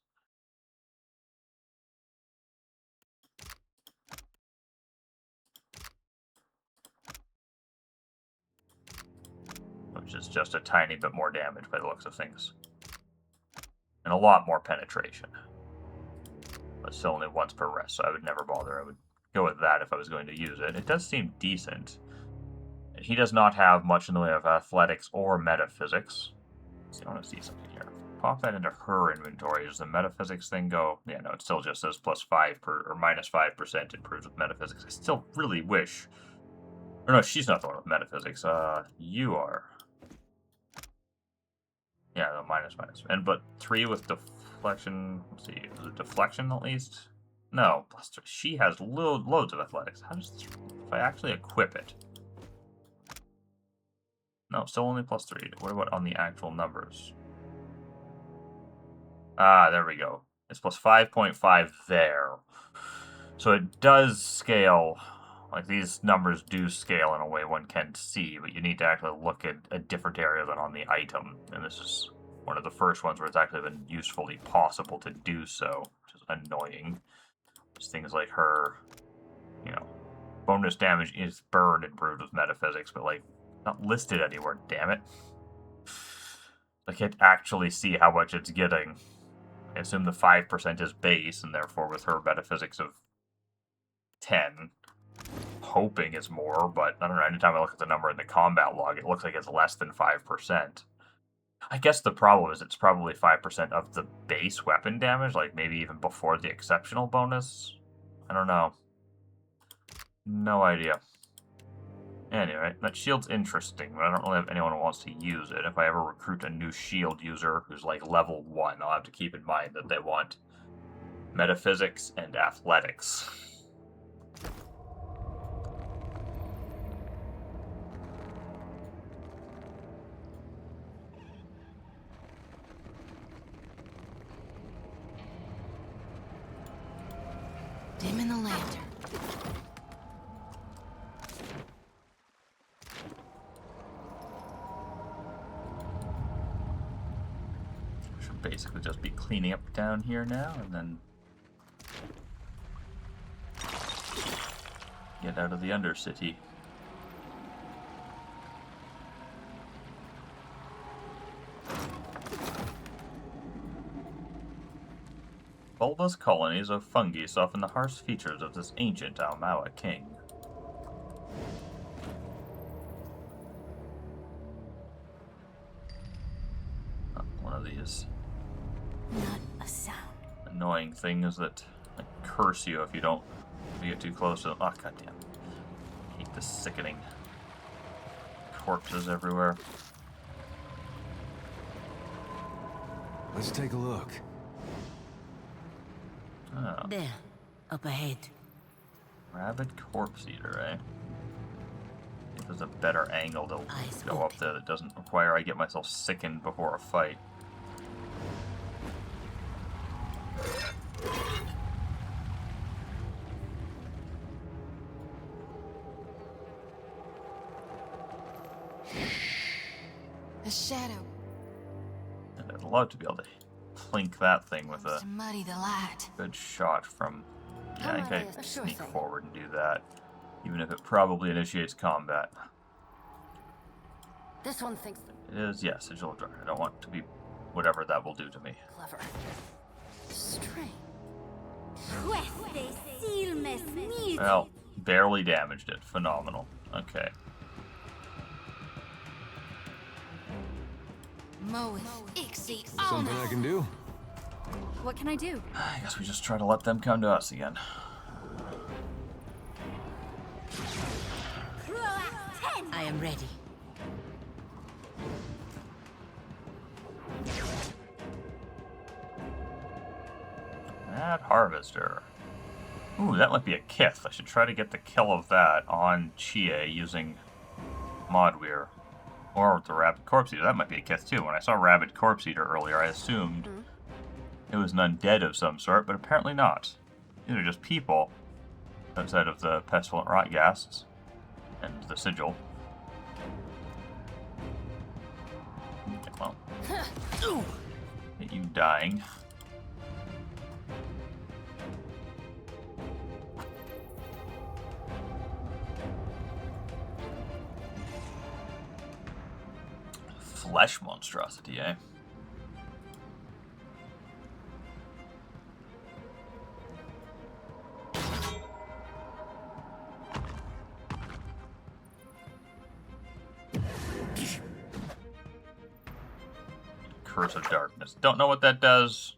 Which is just a tiny bit more damage by the looks of things. And a lot more penetration. But still only once per rest, so I would never bother. I would go with that if I was going to use it. It does seem decent. He does not have much in the way of athletics or metaphysics. So I want to see something here. Pop that into her inventory. Does the metaphysics thing go? Yeah, no, it still just says +5 or -5% improves with metaphysics. I still really wish. Or no, she's not the one with metaphysics. You are. Yeah, no, minus. But 3 with deflection. Let's see, is it deflection at least? No, +3. She has loads of athletics. How does this? If I actually equip it? No, still only +3. What about on the actual numbers? Ah, there we go. It's +5.5 there. So it does scale. Like, these numbers do scale in a way one can see, but you need to actually look at a different area than on the item. And this is one of the first ones where it's actually been usefully possible to do so, which is annoying. There's things like her, you know, bonus damage is burn improved with metaphysics, but, like, not listed anywhere, damn it. I can't actually see how much it's getting. I assume the 5% is base, and therefore with her metaphysics of 10, hoping it's more, but I don't know, anytime I look at the number in the combat log, it looks like it's less than 5%. I guess the problem is it's probably 5% of the base weapon damage, like maybe even before the exceptional bonus. I don't know. No idea. Anyway, that shield's interesting, but I don't really have anyone who wants to use it. If I ever recruit a new shield user who's like level 1, I'll have to keep in mind that they want metaphysics and athletics. Dimming the lantern. Should basically just be cleaning up down here now, and then get out of the Undercity. Bulbous colonies of fungi soften the harsh features of this ancient Almawa king. One of these Not a sound. annoying things that like, curse you if you get too close to them. Oh, goddamn. I hate the sickening corpses everywhere. Let's take a look. Oh, There, up ahead. rabid corpse eater, eh? If there's a better angle to Eyes go up open. there that doesn't require I get myself sickened before a fight. A shadow And I'd love to be able to plink that thing with comes a to muddy the light. good shot from... Yeah, I How can might I- sure sneak thing. forward and do that. Even if it probably initiates combat. This one thinks It is, yes, Sigil of Dark. I don't want to be whatever that will do to me. clever. Strange. Well, barely damaged it. Phenomenal. Okay. Moeth, Ixie, Something I can do? What can I do? I guess we just try to let them come to us again. I am ready. That Harvester. Ooh, that might be a Kith. I should try to get the kill of that on Chie using Modweir. Or the Rabid Corpse Eater. That might be a Kith too. When I saw Rabid Corpse Eater earlier, I assumed it was an undead of some sort, but apparently not. These are just people outside of the pestilent rot ghasts and the sigil. Okay, well. Get you dying. Flesh monstrosity, eh? Empress of Darkness. Don't know what that does.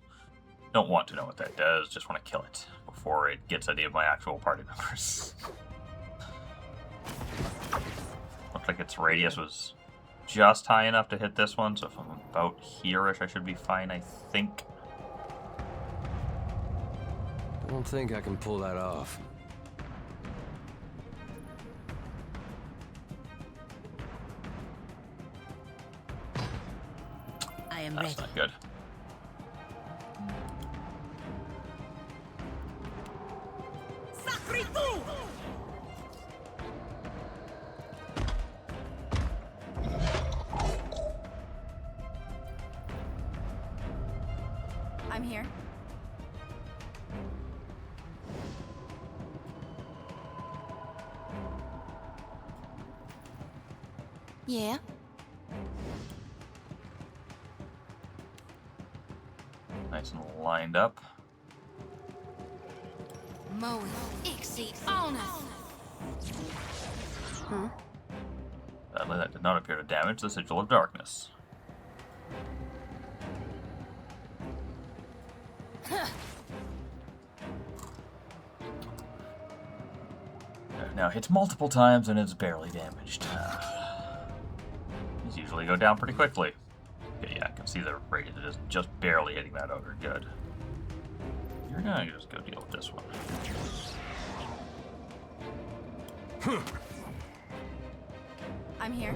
Don't want to know what that does. Just want to kill it before it gets any of my actual party members. Looked like its radius was just high enough to hit this one, so if I'm about here-ish, I should be fine, I think. I don't think I can pull that off. I am That's ready. not good. Sacré fou! I'm here. Yeah? Nice and lined up. Moe, Ixie, on us! Sadly, that did not appear to damage the Sigil of Darkness. Now hits multiple times and it's barely damaged. These usually go down pretty quickly. Okay, yeah, I can see the rate it is just barely hitting that ogre. Good. You're gonna just go deal with this one. I'm here.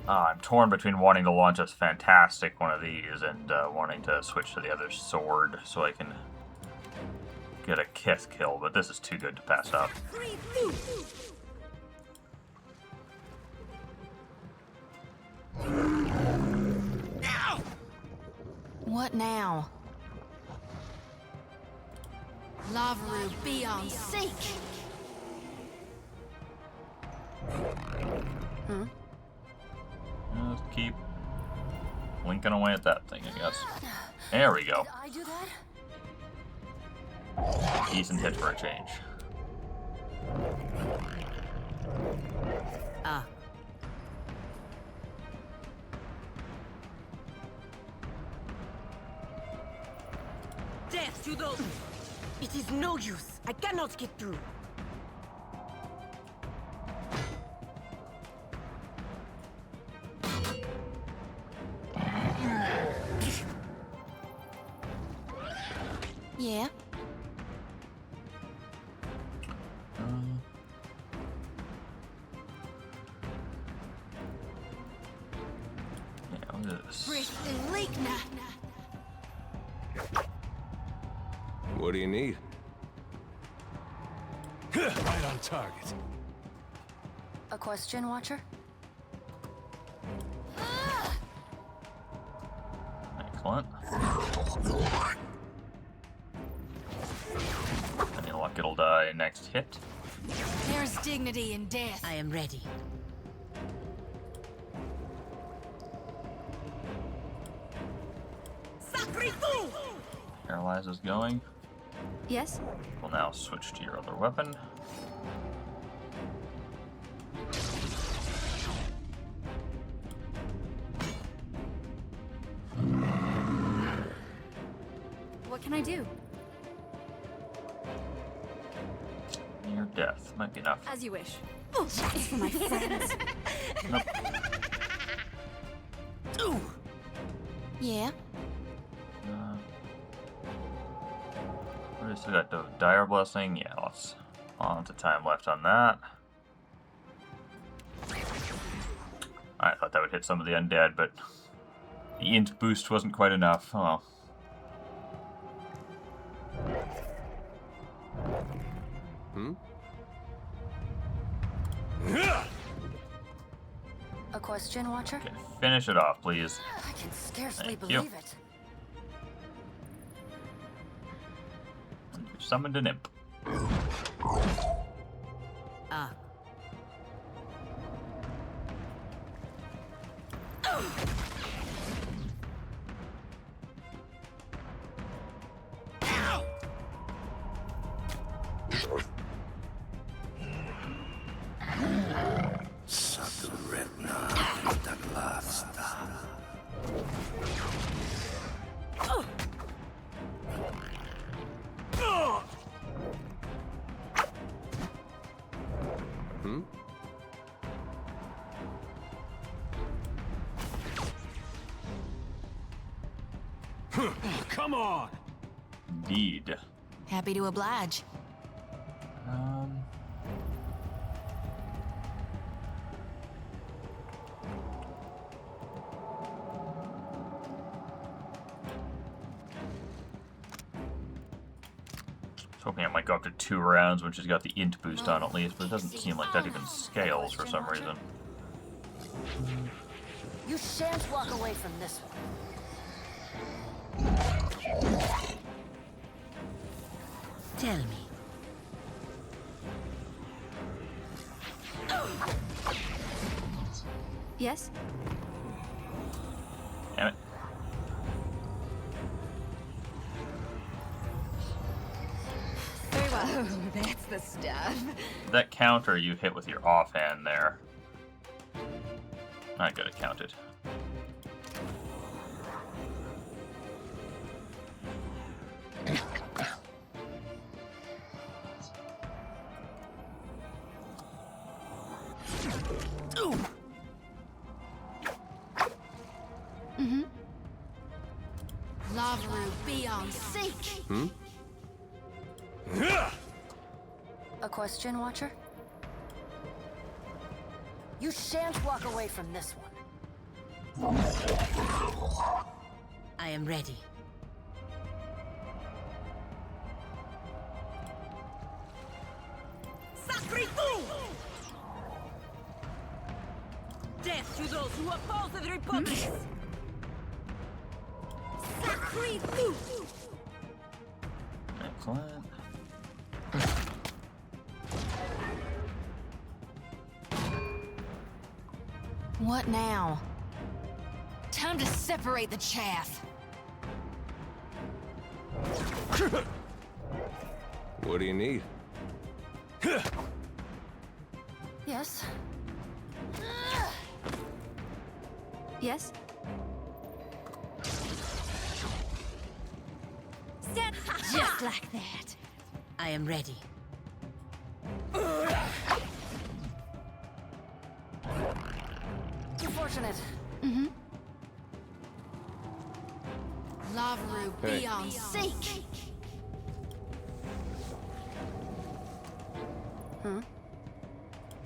I'm torn between wanting to launch a fantastic one of these and wanting to switch to the other sword so I can get a Kith kill, but this is too good to pass up. What now? Lavaru, be on seek! Just keep linking away at that thing, I guess. There we go. Did I do that? Decent hit for a change. Ah. Death to those! It is no use. I cannot get through. Yeah? Yeah, look at this. Brisk and leak now. What do you need? Right on target. A question, Watcher? Excellent. Any luck, it'll die next hit. There's dignity in death. I am ready. Sacré fou! Paralyze is going. Yes? We'll now switch to your other weapon. What can I do? Near death might be enough. As you wish. Oh, it's for my friends. Nope. Yeah? We still got the Dire Blessing. Yeah, lots of time left on that. I thought that would hit some of the undead, but the int boost wasn't quite enough. Oh. A question, Watcher? Okay, finish it off, please. I can scarcely Thank you. believe it. You summoned an imp. Ah. Subtle rim. Come on! Indeed. Happy to oblige. Hoping it might go up to 2 rounds when she's got the int boost on at least, but it doesn't seem like that even scales for some reason. You shan't walk away from this one. Tell me. Yes? Damn it. Very well. Oh, that's the stuff. That counter you hit with your offhand there. Not good at counted. Lavaru, be on seek. A question, Watcher? You shan't walk away from this one. I am ready. Sacre-fou! Death to those who oppose the Republic! Sacre-fou! Excellent. What now? Time to separate the chaff. What do you need? Yes? Yes? Just like that. I am ready. Too fortunate. Lavaru, Hey. be on seek.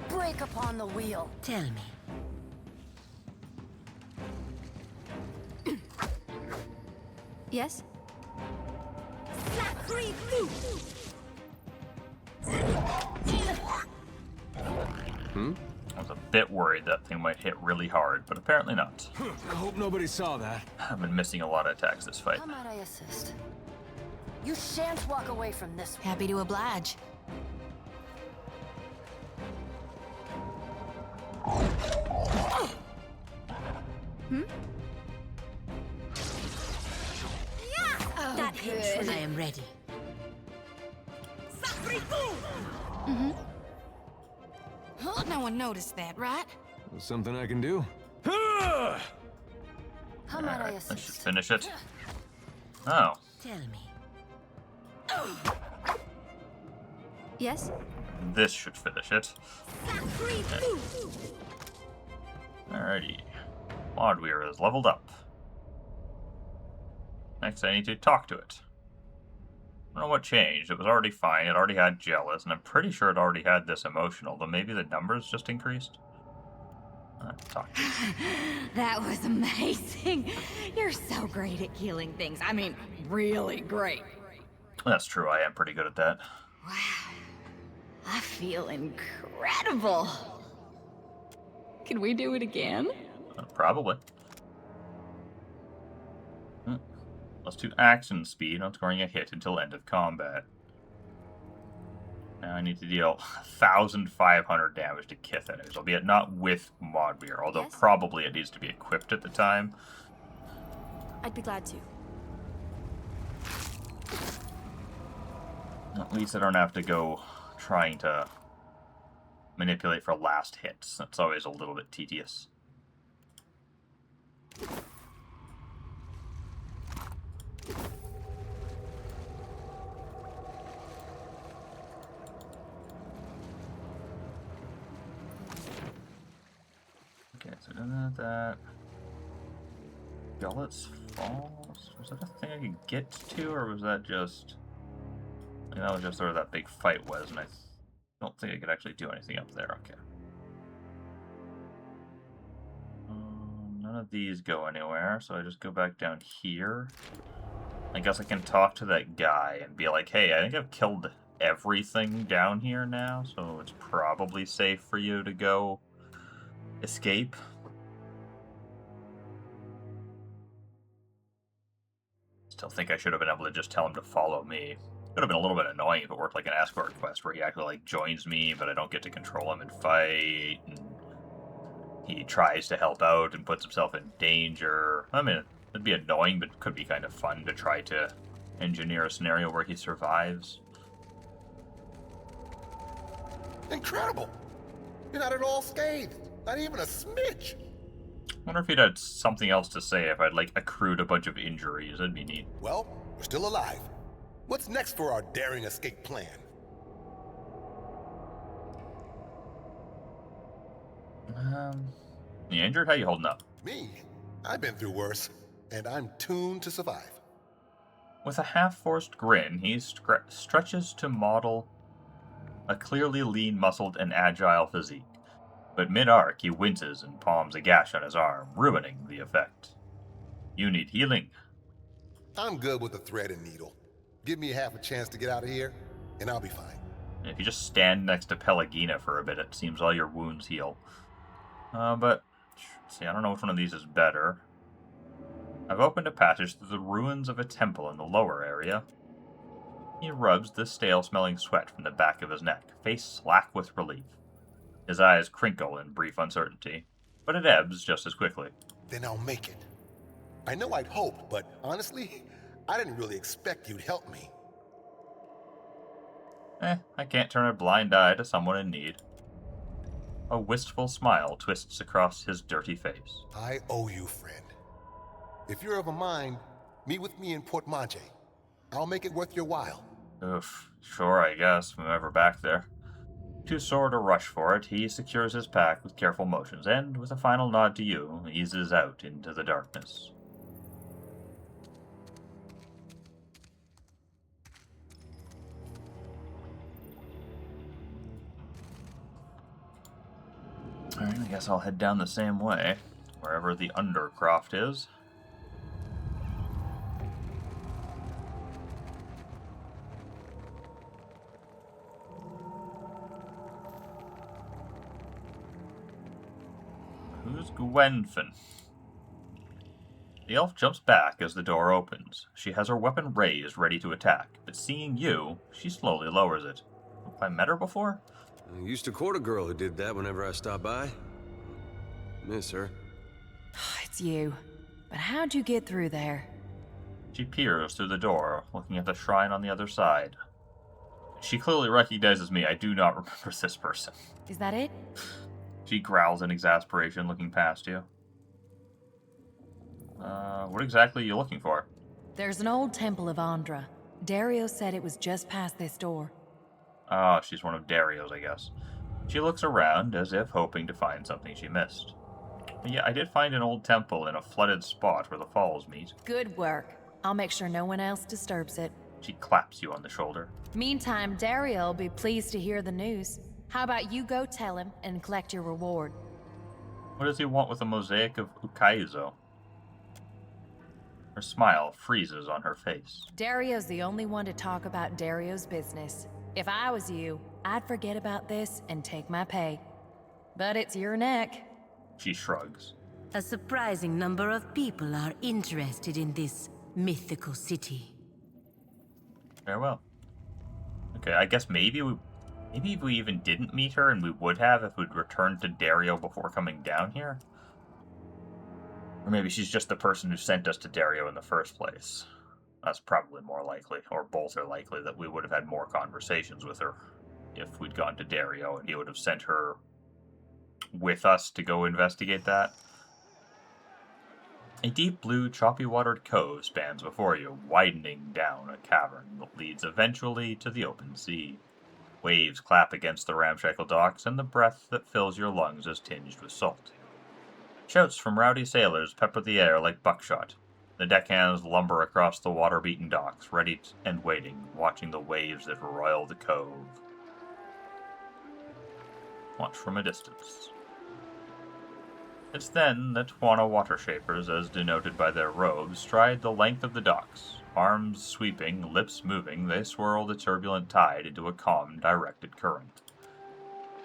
Break upon the wheel. Tell me. Yes? Sacre-fou! I was a bit worried that thing might hit really hard, but apparently not. I hope nobody saw that. I've been missing a lot of attacks this fight. How might I assist? You shan't walk away from this one. Happy to oblige. Oh, That hit. good. I am ready. Sacre-fou! No one noticed that, right? Something I can do? How might I Alright, that should assist? finish it. Oh, Tell me. Yes? this should finish it. Sacre-fou! Alrighty. Lodweir is leveled up. Next, I need to talk to it. I don't know what changed. It was already fine. It already had jealous, and I'm pretty sure it already had this emotional, though maybe the numbers just increased. Talk to it. That was amazing. You're so great at killing things. I mean, really great. That's true. I am pretty good at that. Wow. I feel incredible. Can we do it again? Probably. Let's do action speed on scoring a hit until end of combat. Now I need to deal 1,500 damage to Kith enemies, albeit not with Modbeer, although Yes? probably it needs to be equipped at the time. I'd be glad to. At least I don't have to go trying to manipulate for last hits. That's always a little bit tedious. Okay, so done that. Gullets Falls. Was that a thing I could get to, or was that just... that was just where that big fight was, and I don't think I could actually do anything up there. Okay. None of these go anywhere, so I just go back down here. I guess I can talk to that guy and be like, hey, I think I've killed everything down here now, so it's probably safe for you to go escape. Still think I should have been able to just tell him to follow me. Could have been a little bit annoying if it worked like an escort quest where he actually like joins me, but I don't get to control him and fight, and he tries to help out and puts himself in danger. I mean, it'd be annoying, but it could be kind of fun to try to engineer a scenario where he survives. Incredible! You're not at all scathed. Not even a smidge. I wonder if he'd had something else to say if I'd like accrued a bunch of injuries. That'd be neat. Well, we're still alive. What's next for our daring escape plan? You injured? How you holding up? Me? I've been through worse, and I'm tuned to survive. With a half-forced grin, he stretches to model a clearly lean-muscled and agile physique. But mid-arc, he winces and palms a gash on his arm, ruining the effect. You need healing. I'm good with the thread and needle. Give me half a chance to get out of here, and I'll be fine. If you just stand next to Pelagina for a bit, it seems all your wounds heal. But, see, I don't know which one of these is better. I've opened a passage through the ruins of a temple in the lower area. He rubs the stale-smelling sweat from the back of his neck, face slack with relief. His eyes crinkle in brief uncertainty, but it ebbs just as quickly. Then I'll make it. I know I'd hoped, but honestly, I didn't really expect you'd help me. I can't turn a blind eye to someone in need. A wistful smile twists across his dirty face. I owe you, friend. If you're of a mind, meet with me in Port Maje. I'll make it worth your while. Oof, sure, I guess, if I'm ever back there. Too sore to rush for it, he secures his pack with careful motions, and, with a final nod to you, eases out into the darkness. Alright, I guess I'll head down the same way, wherever the Undercroft is. Who's Gwenfin? The elf jumps back as the door opens. She has her weapon raised, ready to attack, but seeing you, she slowly lowers it. Have I met her before? I used to court a girl who did that whenever I stopped by. Miss her. It's you. But how'd you get through there? She peers through the door, looking at the shrine on the other side. She clearly recognizes me. I do not remember this person. Is that it? She growls in exasperation, looking past you. What exactly are you looking for? There's an old temple of Andra. Dario said it was just past this door. Ah, she's one of Dario's, I guess. She looks around, as if hoping to find something she missed. Yeah, I did find an old temple in a flooded spot where the falls meet. Good work. I'll make sure no one else disturbs it. She claps you on the shoulder. Meantime, Dario will be pleased to hear the news. How about you go tell him and collect your reward? What does he want with a mosaic of Ukaizo? Her smile freezes on her face. Dario's the only one to talk about Dario's business. If I was you, I'd forget about this and take my pay. But it's your neck. She shrugs. A surprising number of people are interested in this mythical city. Farewell. Okay, I guess maybe we even didn't meet her, and we would have if we'd returned to Dario before coming down here. Or maybe she's just the person who sent us to Dario in the first place. That's probably more likely, or both are likely, that we would have had more conversations with her if we'd gone to Dario, and he would have sent her with us to go investigate that. A deep blue, choppy-watered cove spans before you, widening down a cavern that leads eventually to the open sea. Waves clap against the ramshackle docks, and the breath that fills your lungs is tinged with salt. Shouts from rowdy sailors pepper the air like buckshot. The deckhands lumber across the water-beaten docks, ready and waiting, watching the waves that roil the cove. Watch from a distance. It's then that Juana water shapers, as denoted by their robes, stride the length of the docks. Arms sweeping, lips moving, they swirl the turbulent tide into a calm, directed current.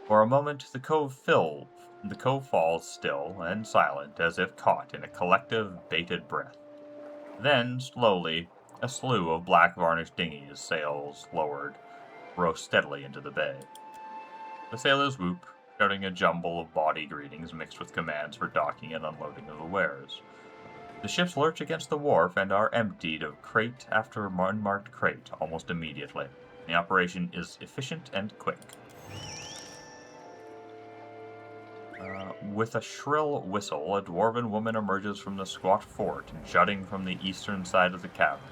For a moment, the cove falls still and silent, as if caught in a collective, bated breath. Then, slowly, a slew of black varnished dinghies, sails lowered, row steadily into the bay. The sailors whoop, shouting a jumble of bawdy greetings mixed with commands for docking and unloading of the wares. The ships lurch against the wharf and are emptied of crate after unmarked crate almost immediately. The operation is efficient and quick. With a shrill whistle, a dwarven woman emerges from the squat fort, jutting from the eastern side of the cavern.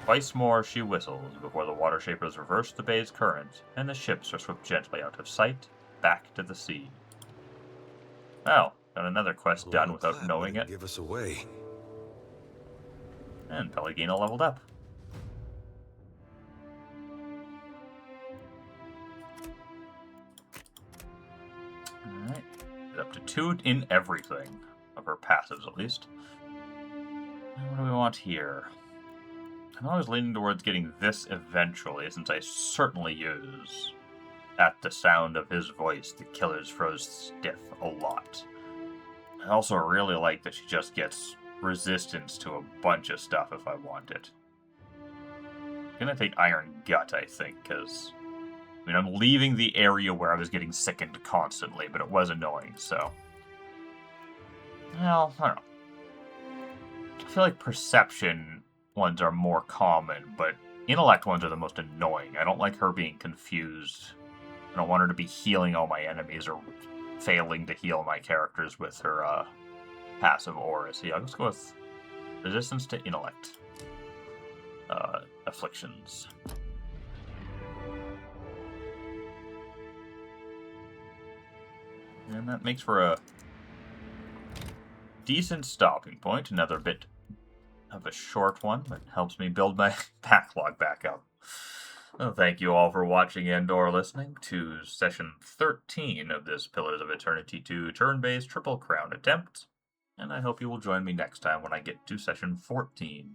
Twice more she whistles before the water shapers reverse the bay's current, and the ships are swept gently out of sight, back to the sea. Well, got another quest done without knowing it. Give us away. And Pelagina leveled up. Alright. Up to 2 in everything. Of her passives, at least. And what do we want here? I'm always leaning towards getting this eventually, since I certainly use, at the sound of his voice, the killer's froze stiff a lot. I also really like that she just gets resistance to a bunch of stuff if I want it. I'm gonna take Iron Gut, I think, because I'm leaving the area where I was getting sickened constantly, but it was annoying, so. Well, I don't know. I feel like perception ones are more common, but intellect ones are the most annoying. I don't like her being confused. I don't want her to be healing all my enemies or failing to heal my characters with her passive aura. So yeah, I'll just go with resistance to intellect afflictions. And that makes for a decent stopping point. Another bit of a short one, but helps me build my backlog back up. Well, thank you all for watching and/or listening to session 13 of this Pillars of Eternity 2 turn-based Triple Crown attempt, and I hope you will join me next time when I get to session 14.